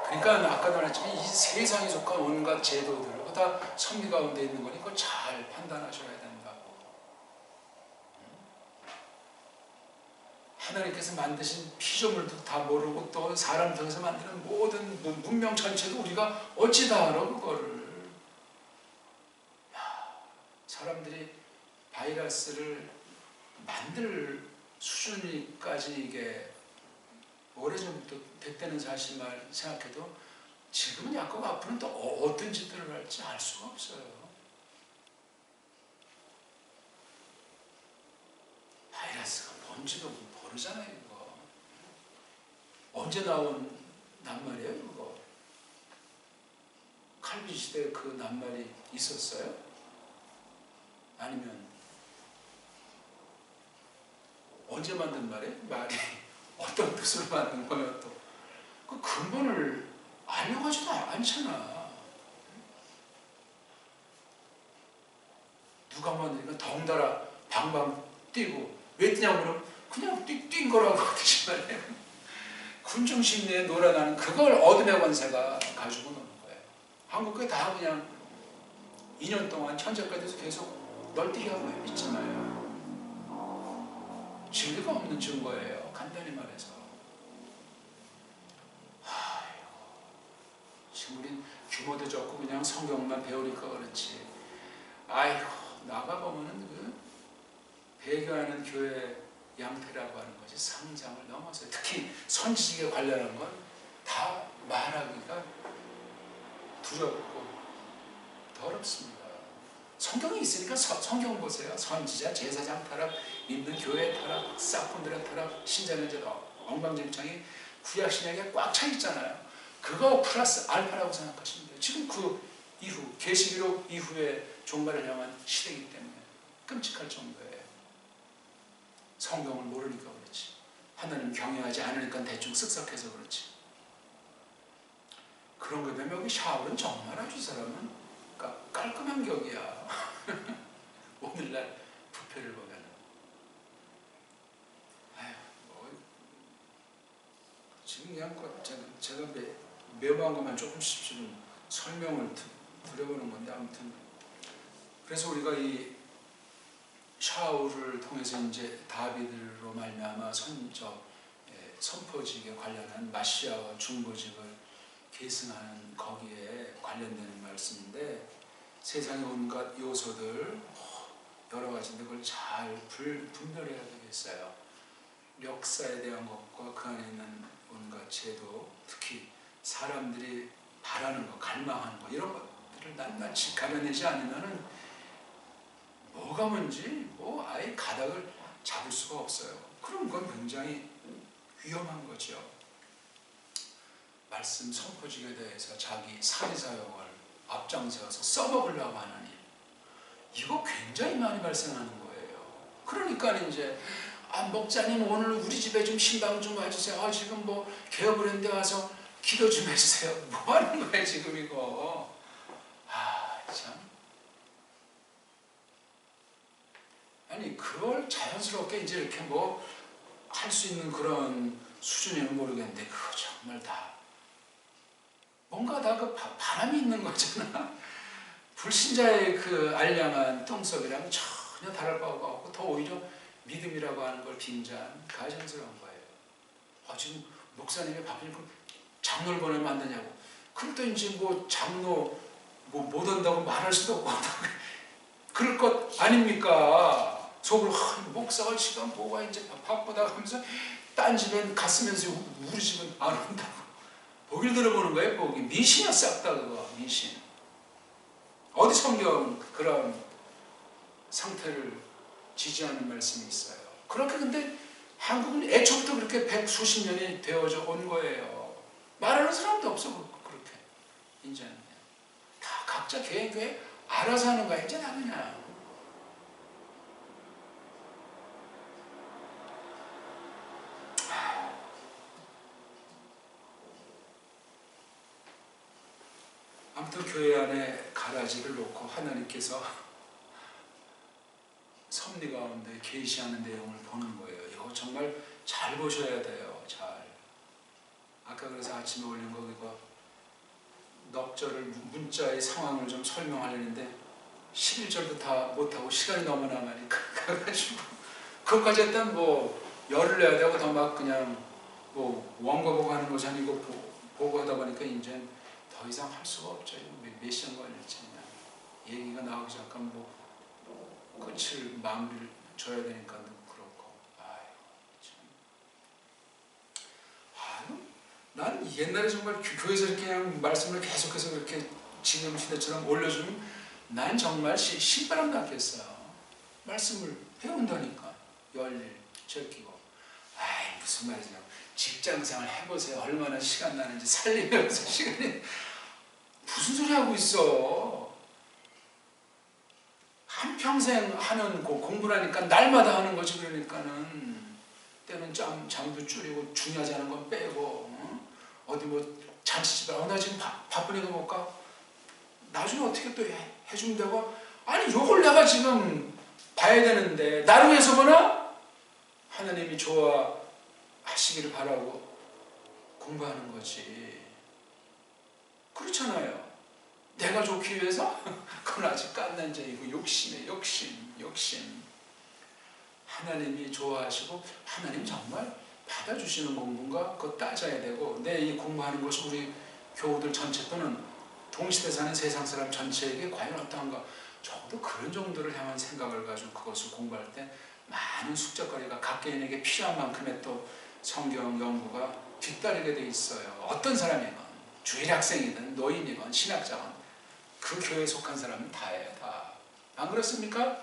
그러니까 아까도 말했지만 이 세상에 속한 온갖 제도들 다 섭리 가운데 있는 거니까 잘 판단하셔야 된다고. 하나님께서 만드신 피조물도 다 모르고 또 사람 통해서 만드는 모든 문명 전체도 우리가 어찌 다 알아 그거를. 사람들이 바이러스를 만들 수준까지 이게 오래전부터 됐다는 사실만 생각해도 지금은 약간 앞으로는 또 어떤 짓들을 할지 알 수가 없어요. 바이러스가 뭔지도 모르잖아요. 이거 언제 나온 낱말이에요? 이거 칼빈 시대에 그 낱말이 있었어요? 아니면 언제 만든 말이에요? 말이 어떤 뜻으로 만든 거면 또 그 근본을 알려고 하지도 않잖아. 누가 만드니까 덩달아 방방 뛰고 왜 뛰냐고 그러면 그냥 뛴 거라고 하듯이 말이에요. 군중심리에 놀아나는 그걸 어둠의 권세가 가지고 노는 거예요. 한국에 다 그냥 2년 동안 현재까지도 계속 널뛰기 하고 있잖아요. 진리가 없는 증거예요. 간단히 말해서. 지금 우린 규모도 적고 그냥 성경만 배우니까 그렇지. 아이고 나가보면은 그 배교하는 교회 양태라고 하는 것이 상상을 넘어서 특히 선지식에 관련한 건 다 말하기가 두렵고 더럽습니다. 성경이 있으니까 성경 보세요. 선지자, 제사장 타락, 있는 교회 타락, 싹분들의 타락, 신자는 엉망진창이 구약 신약에 꽉 차 있잖아요. 그거 플러스 알파라고 생각하시면 돼요. 지금 그 이후, 계시기록 이후에 종말을 향한 시대이기 때문에 끔찍할 정도예요. 성경을 모르니까 그렇지. 하나님 경외하지 않으니까 대충 쓱싹해서 그렇지. 그런 거 되면 여기 샤울은 정말 아주 사람은 깔끔한 격이야. 오늘날 부패를 보면. 지금 그냥 제가 메모한 것만 조금씩 좀 설명을 드려보는 건데, 아무튼 그래서 우리가 이 샤울을 통해서 이제 다윗으로 말미암아 선포직에 관련한 마시아와 중보직을 계승하는 거기에 관련되는 말씀인데, 세상의 온갖 요소들 여러 가지인데 그걸 잘 분별해야 되겠어요. 역사에 대한 것과 그 안에 있는 온갖 제도, 특히 사람들이 바라는 것, 갈망하는 것, 이런 것들을 낱낱이 가려내지 않으면은 뭐가 뭔지 아예 가닥을 잡을 수가 없어요. 그런 건 굉장히 위험한 거죠. 말씀 선포직에 대해서 자기 사리사욕을 앞장서서 써먹으려고 하는 일, 이거 굉장히 많이 발생하는 거예요. 그러니까 이제 목사님 오늘 우리 집에 좀 신방 좀 와주세요. 지금 개업을 했는데 와서 기도 좀 해주세요. 뭐 하는 거예요 지금 이거. 참. 아니 그걸 자연스럽게 이제 이렇게 할 수 있는 그런 수준이면 모르겠는데, 그거 정말 다 뭔가 다 그 바람이 있는 거잖아. 불신자의 그 알량한 똥석이랑 전혀 다를 바가 없고, 더 오히려 믿음이라고 하는 걸 빙자한 가증스러운 거예요. 지금 목사님이 바쁘니까 장로를 보내면 안 되냐고. 그럼 또 이제 장로 못 온다고 말할 수도 없고 그럴 것 아닙니까? 속으로 목사가 지금 뭐가 이제 바쁘다 하면서 딴 집엔 갔으면서 우리 집은 안 온다고 보길 들어보는 거예요. 보기 미신이야 싹 다. 그거 미신. 어디 성경 그런 상태를 지지하는 말씀이 있어요. 그렇게 근데 한국은 애초부터 그렇게 백수십 년이 되어져 온 거예요. 말하는 사람도 없어. 그렇게 이제는 다 각자 교회 알아서 하는 거야. 이제 다 그냥. 아무튼 교회 안에 가라지를 놓고 하나님께서 섭리 가운데 계시하는 내용을 보는 거예요. 이거 정말 잘 보셔야 돼요. 잘. 아까 그래서 아침에 올린 거 이거 넉절을 문자의 상황을 좀 설명하려는데 11절도 다 못하고 시간이 너무 남으니까 가가지고 그것까지 했다면 열을 내야 되고 더 막 그냥 원고 보고 하는 것이 아니고 보고 하다 보니까 이제 더 이상 할 수가 없죠. 몇 시간 걸릴지 그냥 얘기가 나오기 잠깐 끝을 마무리를 줘야 되니까 그렇고. 난 옛날에 정말 교회에서 이렇게 그냥 말씀을 계속해서 그렇게 지금 시대처럼 올려주면 난 정말 신바람 났겠어요. 말씀을 배운다니까. 열일 제끼고. 무슨 말이냐. 직장생활 해보세요. 얼마나 시간 나는지. 살리면서 시간이 무슨 소리 하고 있어. 한평생 하는 공부라니까 날마다 하는 거지. 그러니까는 때는 잠도 줄이고 중요하지 않은 건 빼고 어디 잔치집에 나 지금 바쁘니까 못 가. 나중에 어떻게 또 해준다고. 아니 요걸 내가 지금 봐야 되는데 나를 위해서 보나? 하나님이 좋아하시기를 바라고 공부하는 거지. 그렇잖아요. 내가 좋기 위해서? 그건 아직 깐난 자이고 욕심이에요. 욕심. 하나님이 좋아하시고 하나님 정말 받아주시는 공부인가? 그거 따져야 되고, 내 이 공부하는 것이 우리 교우들 전체 또는 동시대 사는 세상 사람 전체에게 과연 어떠한가? 적어도 그런 정도를 향한 생각을 가지고 그것을 공부할 때 많은 숙제거리가 각 개인에게 필요한 만큼의 또 성경 연구가 뒤따르게 돼 있어요. 어떤 사람이건 주일 학생이든 노인이건 신학자건 그 교회에 속한 사람은 다예요. 다. 안 그렇습니까?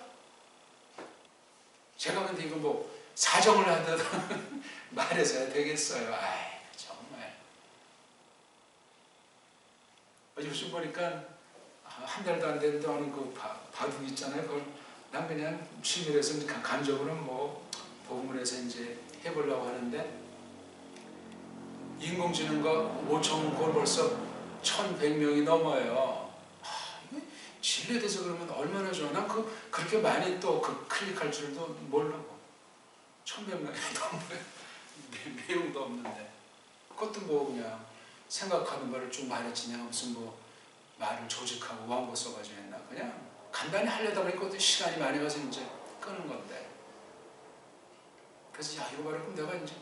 제가 근데 이거 사정을 하듯 말해서 되겠어요. 정말. 요즘 보니까 한 달도 안 됐는데 하는 그 바둑 있잖아요. 그걸 난 그냥 취미로서 간접으로 뭐 보험을해서 이제 해보려고 하는데 인공지능과 5천 건 벌써 1,100명이 넘어요. 이거 진료돼서 그러면 얼마나 좋아. 난 그렇게 많이 또 클릭할 줄도 모르고 1,100명이 넘어요. 내용도 없는데 그것도 뭐 그냥 생각하는 말을 쭉 말했지. 내가 무슨 뭐 말을 조직하고 원고 써가지고 했나. 그냥 간단히 하려다 보니까 그것도 시간이 많이 가서 이제 끄는 건데. 그래서 야, 이거 말고 내가 이제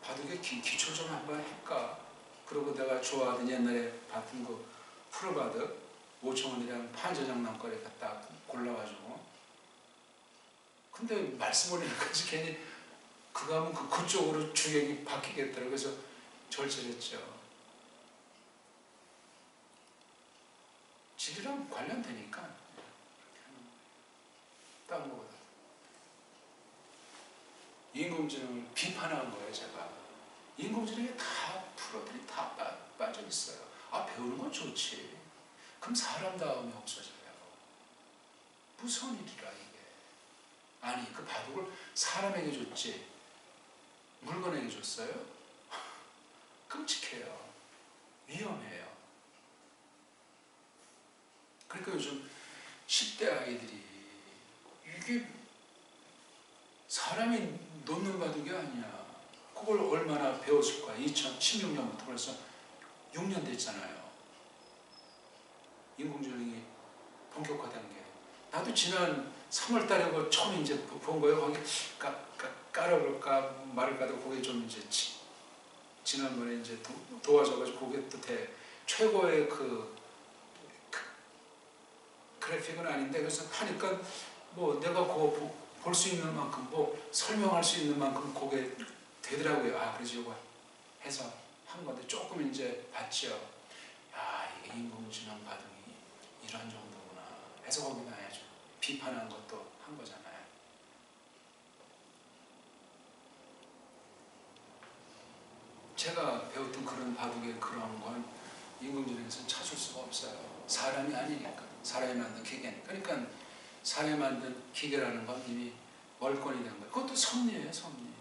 바둑에 기초 좀 한번 할까. 그리고 내가 좋아하던 옛날에 봤던 그 프로바둑 5,000원이랑 판저장난거리 갖다 골라가지고. 근데 말씀 올리는까지 괜히 그거 하면 그쪽으로 주객이 바뀌겠더라고요. 그래서 절제했죠. 질이랑 관련되니까 딴 거보다 인공지능을 비판한 거예요. 제가 인공지능에 다 프로들이 다 빠져 있어요. 배우는 건 좋지. 그럼 사람 다음에 없어져요. 무서운 일이라 이게. 아니 그 바둑을 사람에게 줬지 물건에게 줬어요? 끔찍해요. 위험해요. 그러니까 요즘 10대 아이들이 이게 사람이 놓는 바둑이 아니야. 그걸 얼마나 배웠을 거야. 2016년부터 벌써 6년 됐잖아요. 인공지능이 본격화된 게. 나도 지난 3월 달에 처음 이제 본 거예요. 거기 깔아볼까 말을까도 그게 좀 이제 지난번에 이제 도와줘가지고 그게 또 최고의 그래픽은 아닌데 그래서 하니까 뭐 내가 그거 볼 수 있는 만큼 뭐 설명할 수 있는 만큼 그게 되더라고요. 그래서 이거 해서 한 건데 조금 이제 봤죠. 야, 이게 인공지능 바둑이 이런 정도구나 해서 거기다 해야죠. 비판한 것도 한 거잖아요. 제가 배웠던 그런 바둑의 그런 건 인공지능에서는 찾을 수가 없어요. 사람이 아니니까. 사람이 만든 기계니까. 그러니까 사람이 만든 기계라는 건 이미 월권이 된 거예요. 그것도 섭리예요. 섭리.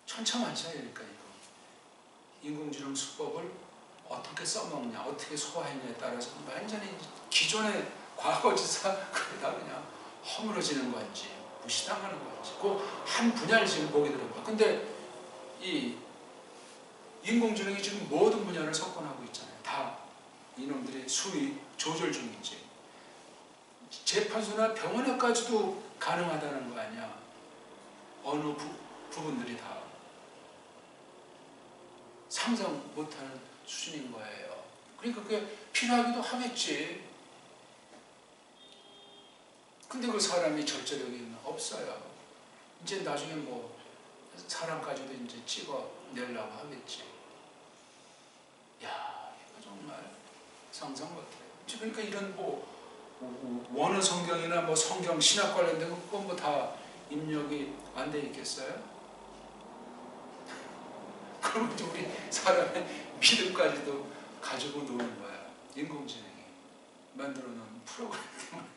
천차만차니까 이거. 인공지능 수법을 어떻게 써먹냐, 어떻게 소화했냐에 따라서 완전히 기존의 과거지사 그다 그냥 허물어지는 건지 무시당하는 건지 그 한 분야를 지금 보게 되는 거예요. 근데 이 인공지능이 지금 모든 분야를 석권하고 있잖아요. 다 이놈들이 수위 조절 중이지. 재판소나 병원에까지도 가능하다는 거 아니야. 어느 부분들이 다 상상 못하는 수준인 거예요. 그러니까 그게 필요하기도 하겠지. 근데 그 사람이 절제력이 없어요. 이제 나중에 뭐 사람까지도 이제 찍어내려고 하겠지. 야, 이거 정말 상상 못해요. 그러니까 이런 원어 성경이나 뭐 성경 신학 관련된 거 뭐 다 입력이 안 돼 있겠어요? 그러면 우리 사람의 믿음까지도 가지고 노는 거야. 인공지능이 만들어 놓은 프로그램 때문에.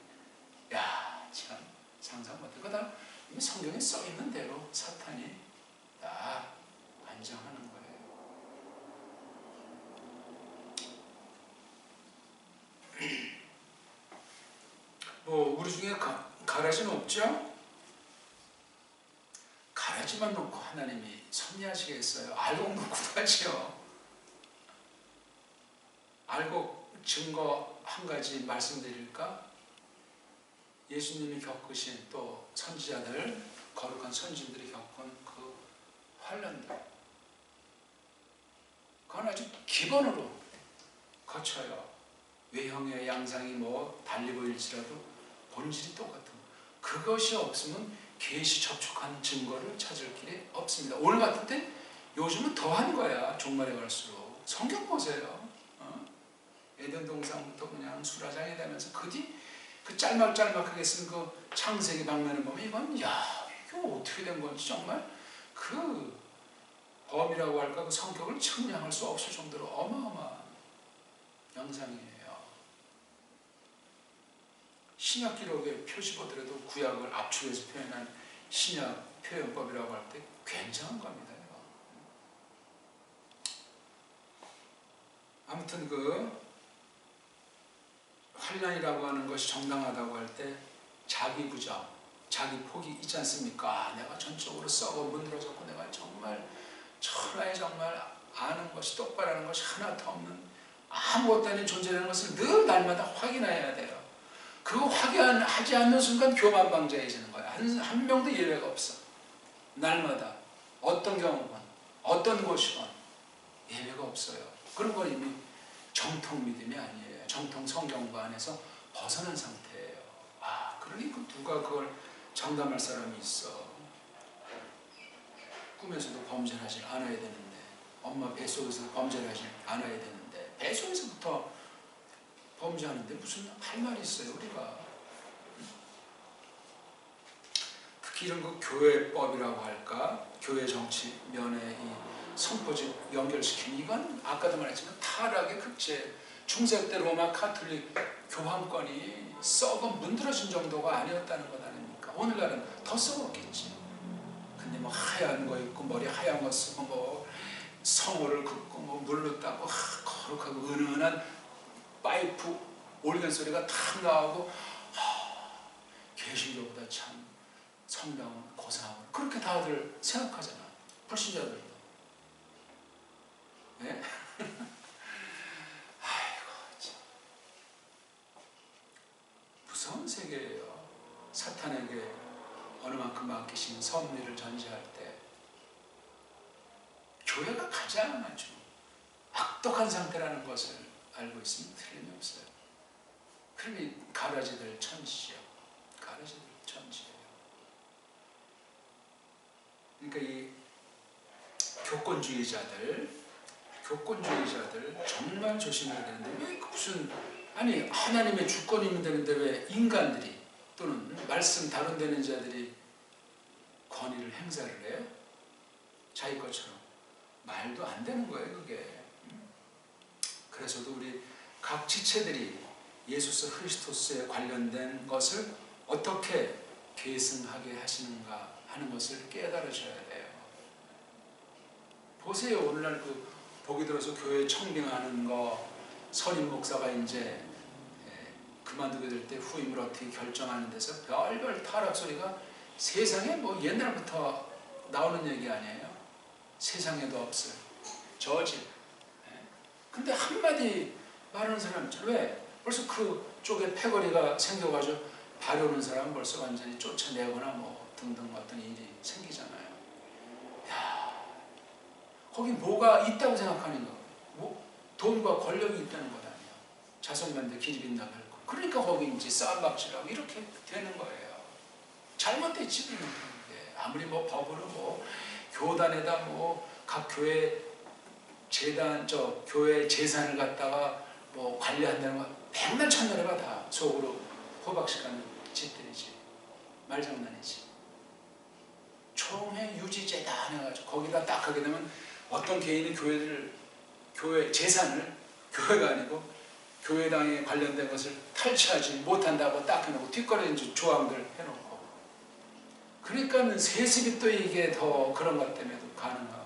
야, 참 상상 못해. 그다음 성경에 써 있는 대로 사탄이 다 안정하는 거예요. 뭐 우리 중에 가라지는 없죠? 가라지만 놓고 하나님이 섭리하시겠어요? 알곡 놓고도 하지요. 알곡 증거 한 가지 말씀드릴까? 예수님이 겪으신 또 선지자들, 거룩한 선지들이 겪은 그 환난들, 그건 아주 기본으로 거쳐요. 외형의 양상이 뭐 달리 보일지라도 본질이 똑같은 거. 그것이 없으면 계시 접촉한 증거를 찾을 길이 없습니다. 오늘 같은 때 요즘은 더한 거야. 종말에 갈수록. 성경 보세요. 에덴 동산부터 그냥 수라장이 되면서 그 뒤 그 짤막짤막하게 쓴 그 창세기 방면을 보면 이건 야, 이게 어떻게 된 건지 정말 그 범이라고 할까 그 성격을 측량할 수 없을 정도로 어마어마한 영상이에요. 신약 기록에 표시 보더라도 구약을 압축해서 표현한 신약 표현법이라고 할 때 굉장한 겁니다. 이거. 아무튼 그 환난이라고 하는 것이 정당하다고 할 때 자기 부정, 자기 포기 있지 않습니까? 내가 전적으로 썩어 문드러졌고 내가 정말 천하에 정말 아는 것이 똑바라는 것이 하나도 없는 아무것도 아닌 존재라는 것을 늘 날마다 확인해야 돼요. 그거 확인하지 않는 순간 교만방자해지는 거야. 한 명도 예외가 없어. 날마다 어떤 경우건 어떤 곳이건 예외가 없어요. 그런 건 이미 정통 믿음이 아니에요. 정통 성경과 안에서 벗어난 상태예요. 아, 그러니 누가 그걸 장담할 사람이 있어. 꿈에서도 범죄를 하지 않아야 되는데, 엄마 뱃속에서도 범죄를 하지 않아야 되는데, 뱃속에서부터 범죄하는데 무슨 할 말이 있어요, 우리가. 특히 이런 그 교회법이라고 할까, 교회 정치 면에 이 성포집 연결시키는 이건 아까도 말했지만 타락의 극제, 중세 때 로마 카톨릭 교황권이 썩어 문드러진 정도가 아니었다는 것 아닙니까? 오늘날은 더 썩었겠지. 근데 뭐 하얀 거 입고 머리 하얀 거 쓰고 뭐 성호를 긋고 뭐 물로 닦고 거룩하고 은은한 파이프 올겐 소리가 탁 나오고 개신교보다 참 성당은 고상하고 그렇게 다들 생각하잖아. 불신자들도. 네? 아이고 참 무서운 세계예요. 사탄에게 어느 만큼 맡기신 섭리를 전제할 때 교회가 가장 아주 악독한 상태라는 것을 알고 있으면 틀림이 없어요. 그러니 가라지들 천지죠. 가라지들 천지예요. 그러니까 이 교권주의자들 정말 조심해야 되는데 왜 무슨 아니 하나님의 주권이면 되는데 왜 인간들이 또는 말씀 다룬되는 자들이 권위를 행사를 해요? 자기 것처럼 말도 안 되는 거예요 그게. 그래서도 우리 각 지체들이 예수스 그리스도스에 관련된 것을 어떻게 계승하게 하시는가 하는 것을 깨달으셔야 돼요. 보세요. 오늘날 그 보기 들어서 교회 청빙하는 거 선임 목사가 이제 그만두게 될 때 후임을 어떻게 결정하는 데서 별별 타락 소리가 세상에 뭐 옛날부터 나오는 얘기 아니에요. 세상에도 없어요. 저질. 근데 한마디 말하는 사람 왜? 벌써 그쪽에 패거리가 생겨가지고 다려오는 사람은 벌써 완전히 쫓아내거나 뭐 등등 어떤 일이 생기잖아요. 야, 거기 뭐가 있다고 생각하는 거? 뭐 돈과 권력이 있다는 것 아니야. 자손만대 기집인다고 할 거. 그러니까 거기 이제 싸움박질하고 이렇게 되는 거예요. 잘못됐지 그게. 아무리 뭐 법으로 뭐 교단에다 뭐 각 교회 재단 교회 재산을 갖다가 뭐 관리한다는 거 백날 천날해봐 다 속으로 호박식하는 짓들이지. 말장난이지. 총회 유지재단 해가지고 거기다 딱 하게 되면 어떤 개인이 교회 재산을 교회가 아니고 교회당에 관련된 것을 탈취하지 못한다고 딱 해놓고 뒷거래 이제 조항들 해놓고 그러니까는 세습이 또 이게 더 그런 것 때문에도 가능하고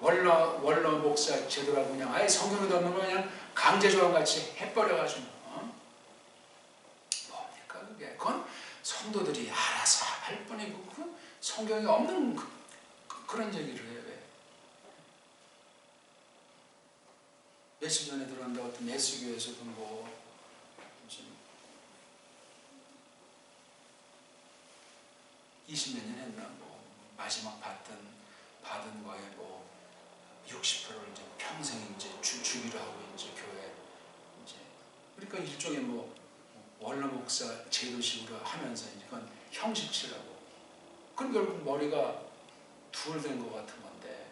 원로 목사 제도라고 그냥 아예 성경에도 없는 거 그냥 강제 조항같이 해버려가지고 뭡니까 그게. 그건 성도들이 알아서 할 뿐이고 그 성경에 없는 그런 얘기를 해요. 왜? 며칠 전에 들었는데 어떤 예수교에서도 뭐 20몇 년 했나 뭐 마지막 받은 거에 뭐 60%를 이제 평생 이제 주기로 하고 이제 교회 이제 그러니까 일종의 뭐 원로 목사 제도식으로 하면서 이제 그건 형식치라고. 그럼 결국 머리가 둘된 것 같은 건데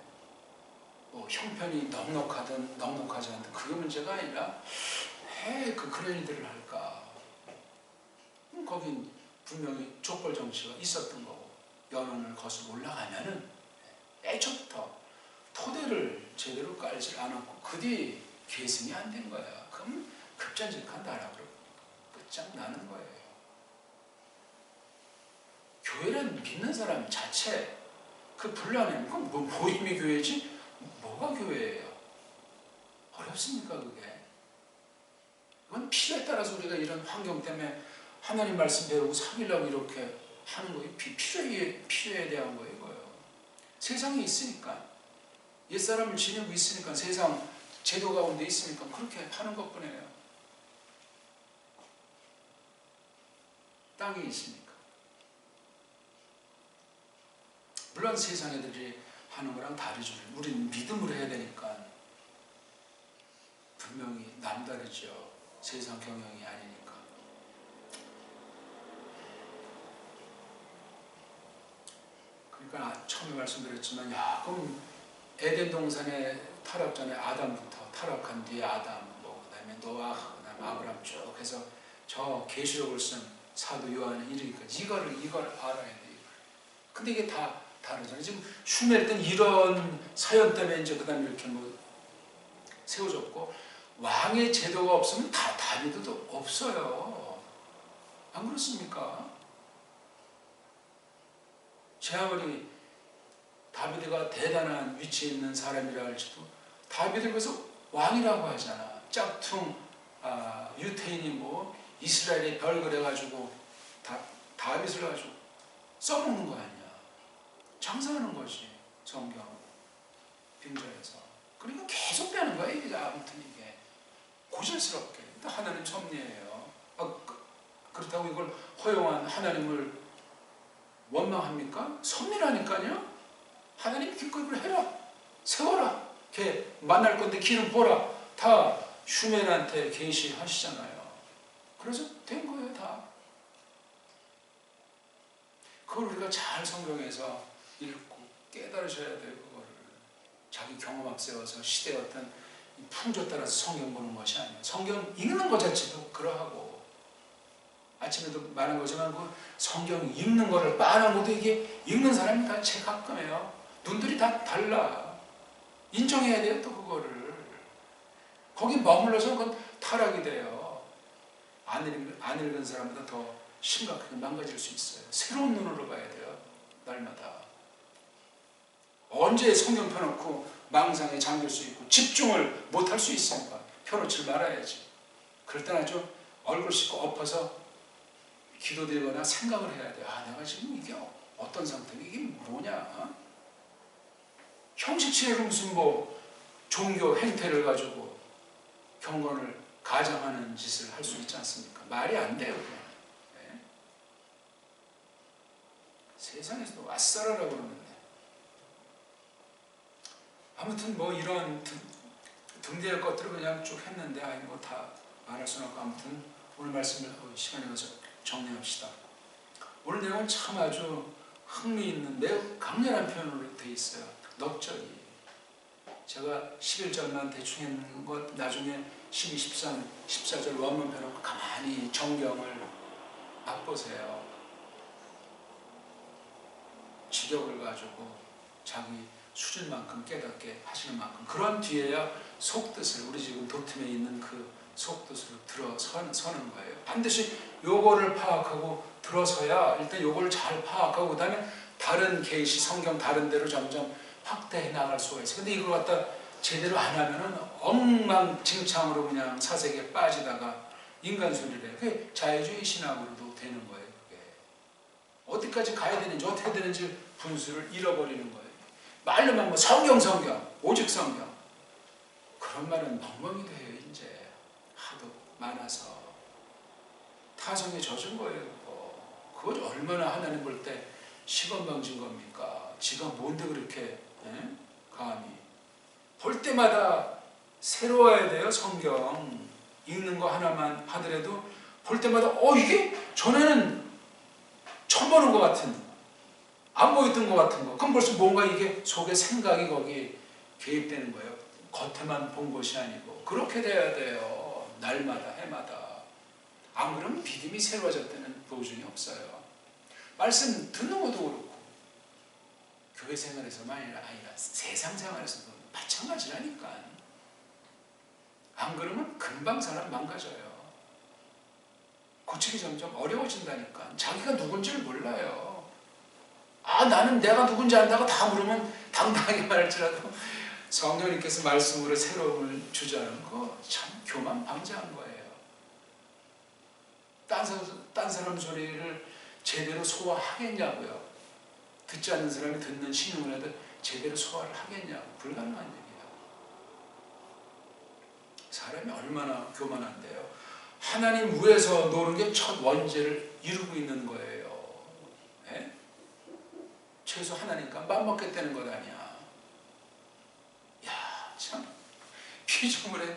뭐 형편이 넉넉하든 넉넉하지 않든 그게 문제가 아니라 왜 그런 일들을 할까? 거긴 분명히 족벌 정치가 있었던 거고 여론을 거슬러 올라가면은 애초부터 토대를 제대로 깔지 않았고 그 뒤 계승이 안 된 거야. 그럼 급전직한 나락으로 끝장나는 거예요. 교회는 믿는 사람 자체 그 불러내는 건 뭐 모임이 교회지? 뭐가 교회예요? 어렵습니까 그게? 그건 필요에 따라서 우리가 이런 환경 때문에 하나님 말씀 배우고 사귀려고 이렇게 하는 거예요. 필요에 대한 거예요. 이거요. 세상에 있으니까 옛사람을 지니고 있으니까 세상 제도 가운데 있으니까 그렇게 하는 것뿐이에요. 땅에 있으니까. 물론 세상 애들이 하는 거랑 다르죠. 우리는 믿음으로 해야 되니까 분명히 남다르죠. 세상 경영이 아니니까. 그러니까 처음에 말씀드렸지만 그럼 에덴 동산에 타락 전에 아담부터 타락한 뒤에 아담, 그다음에 노아, 그다음에 아브람 쭉 해서 저 계시록을 쓴 사도 요한은 이러니까 이걸 알아야 돼. 근데 이게 다 다르잖아요. 지금 슈멜 때는 이런 사연 때문에 이제 그다음에 이렇게 세워졌고 왕의 제도가 없으면 다윗도 없어요. 안 그렇습니까? 제 아무리 다윗이가 대단한 위치에 있는 사람이라 할지도 다윗을 그래서 왕이라고 하잖아. 짝퉁 유태인이 이스라엘의 별걸 해가지고 다윗을 가지고 써먹는 거 아니야. 장사하는 거지. 성경 빙자에서. 그러니까 계속 빼는 거야. 이게 아무튼 이게 고질스럽게. 하나님 섭리예요. 그렇다고 이걸 허용한 하나님을 원망합니까? 섭리라니까요. 하나님 기꺼이 해라. 세워라. 걔 만날 건데 기름 부어라. 다 슈멜한테 계시하시잖아요. 그래서 된 거예요. 다. 그걸 우리가 잘 성경에서 읽고 깨달으셔야 돼요. 그거를. 자기 경험 앞세워서 시대의 어떤 풍조 따라서 성경 보는 것이 아니에요. 성경 읽는 것 자체도 그러하고 아침에도 말한 거지만 그 성경 읽는 거를 빤한 것도 이게 읽는 사람이 다 제각각해요. 눈들이 다 달라. 인정해야 돼요. 또 그거를. 거기 머물러서 그건 타락이 돼요. 안 읽은 사람보다 더 심각하게 망가질 수 있어요. 새로운 눈으로 봐야 돼요. 날마다. 언제 성경 펴놓고 망상에 잠길 수 있고 집중을 못할 수 있으니까 펴놓지 말아야지. 그럴 때는 아주 얼굴 씻고 엎어서 기도드리거나 생각을 해야 돼요. 내가 지금 이게 어떤 상태고 이게 뭐냐? 형식치레로 무슨 종교 행태를 가지고 경건을 가장하는 짓을 할 수 있지 않습니까? 말이 안 돼요. 네. 세상에서도 아싸라라고 그러는데 아무튼 이런 등대의 것들을 그냥 쭉 했는데 다 말할 수는 없고 아무튼 오늘 말씀을 시간이 가서 정리합시다. 오늘 내용은 참 아주 흥미있는 매우 강렬한 표현으로 되어 있어요. 넉적이. 제가 11절만 대충 했는 것 나중에 12, 13, 14절 원문 펴놓고 가만히 정경을 맛보세요. 직역을 가지고 자기 수준만큼 깨닫게 하시는 만큼 그런 뒤에야 속뜻을 우리 지금 도틈에 있는 그 속뜻으로 들어서는 거예요. 반드시 요거를 파악하고 들어서야 일단 요걸 잘 파악하고 그 다음에 다른 계시 성경 다른 데로 점점 확대해 나갈 수가 있어요. 근데 이걸 갖다 제대로 안 하면은 엉망진창으로 그냥 사색에 빠지다가 인간 소리를 해요. 그게 자유주의 신학으로도 되는 거예요. 그게. 어디까지 가야 되는지 어떻게 되는지 분수를 잃어버리는 거예요. 말로만 성경 오직 성경 그런 말은 멍멍이 돼요. 이제 하도 많아서 타성에 젖은 거예요. 그거 얼마나 하나님 볼 때 시건방진 겁니까? 지가 뭔데 그렇게 감히 볼 때마다 새로워야 돼요. 성경 읽는 거 하나만 하더라도 볼 때마다 이게 전에는 처음 보는 것 같은 안 보였던 것 같은 거 그럼 벌써 뭔가 이게 속에 생각이 거기 개입되는 거예요. 겉에만 본 것이 아니고 그렇게 돼야 돼요. 날마다 해마다. 안 그러면 믿음이 새로워졌다는 보증이 없어요. 말씀 듣는 것도 그렇고 교회 생활에서만 아니라 세상 생활에서도 마찬가지라니까. 안 그러면 금방 사람 망가져요. 고치기 점점 어려워진다니까. 자기가 누군지를 몰라요. 나는 내가 누군지 안다고 다 물으면 당당하게 말할지라도 성령님께서 말씀으로 새로움을 주자는 거 참 교만방자한 거예요. 딴 사람 소리를 제대로 소화하겠냐고요. 듣지 않는 사람이 듣는 신용을 해도 제대로 소화를 하겠냐고. 불가능한 얘기예요. 사람이 얼마나 교만한데요. 하나님 위에서 노는 게 첫 원죄를 이루고 있는 거예요. 예? 최소 하나님과 맘먹겠다는 것 아니야. 야, 참 피조물의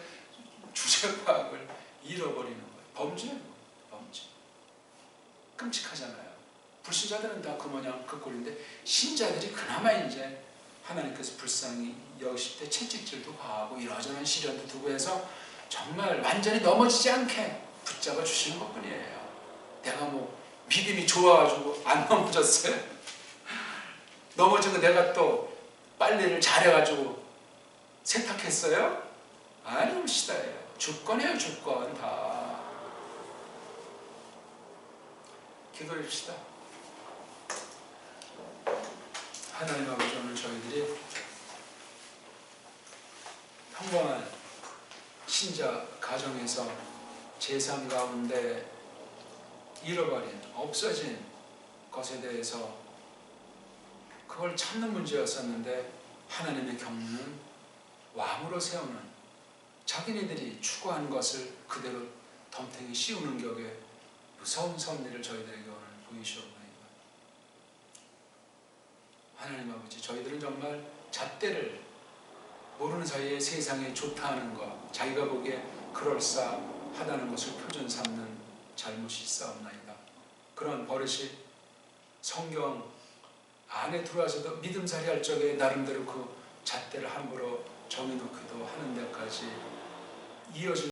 주제과학을 잃어버리는 거예요. 범죄예요. 범죄. 끔찍하잖아요. 불신자들은 다 그 모양 그 꼴인데 신자들이 그나마 이제 하나님께서 불쌍히 여기실 때 채찍질도 가하고 이러저런 시련도 두고 해서 정말 완전히 넘어지지 않게 붙잡아 주시는 것뿐이에요. 내가 뭐 믿음이 좋아가지고 안 넘어졌어요? 넘어진 거 내가 또 빨래를 잘해가지고 세탁했어요? 아닙시다예요. 주권이에요. 주권 다. 기도합시다. 하나님 아버지, 오늘 저희들이 평범한 신자 가정에서 재산 가운데 잃어버린, 없어진 것에 대해서 그걸 찾는 문제였었는데 하나님의 경륜은 왕으로 세우는, 자기네들이 추구한 것을 그대로 덤탱이 씌우는 격의 무서운 섭리를 저희들에게 오늘 보이시옵나이다. 하나님 아버지, 저희들은 정말 잣대를 모르는 사이에 세상에 좋다 하는 것, 자기가 보기에 그럴싸하다는 것을 표준 삼는 잘못이 있사옵나이다. 그런 버릇이 성경 안에 들어와서도 믿음살이 할 적에 나름대로 그 잣대를 함부로 정해놓기도 하는 데까지 이어질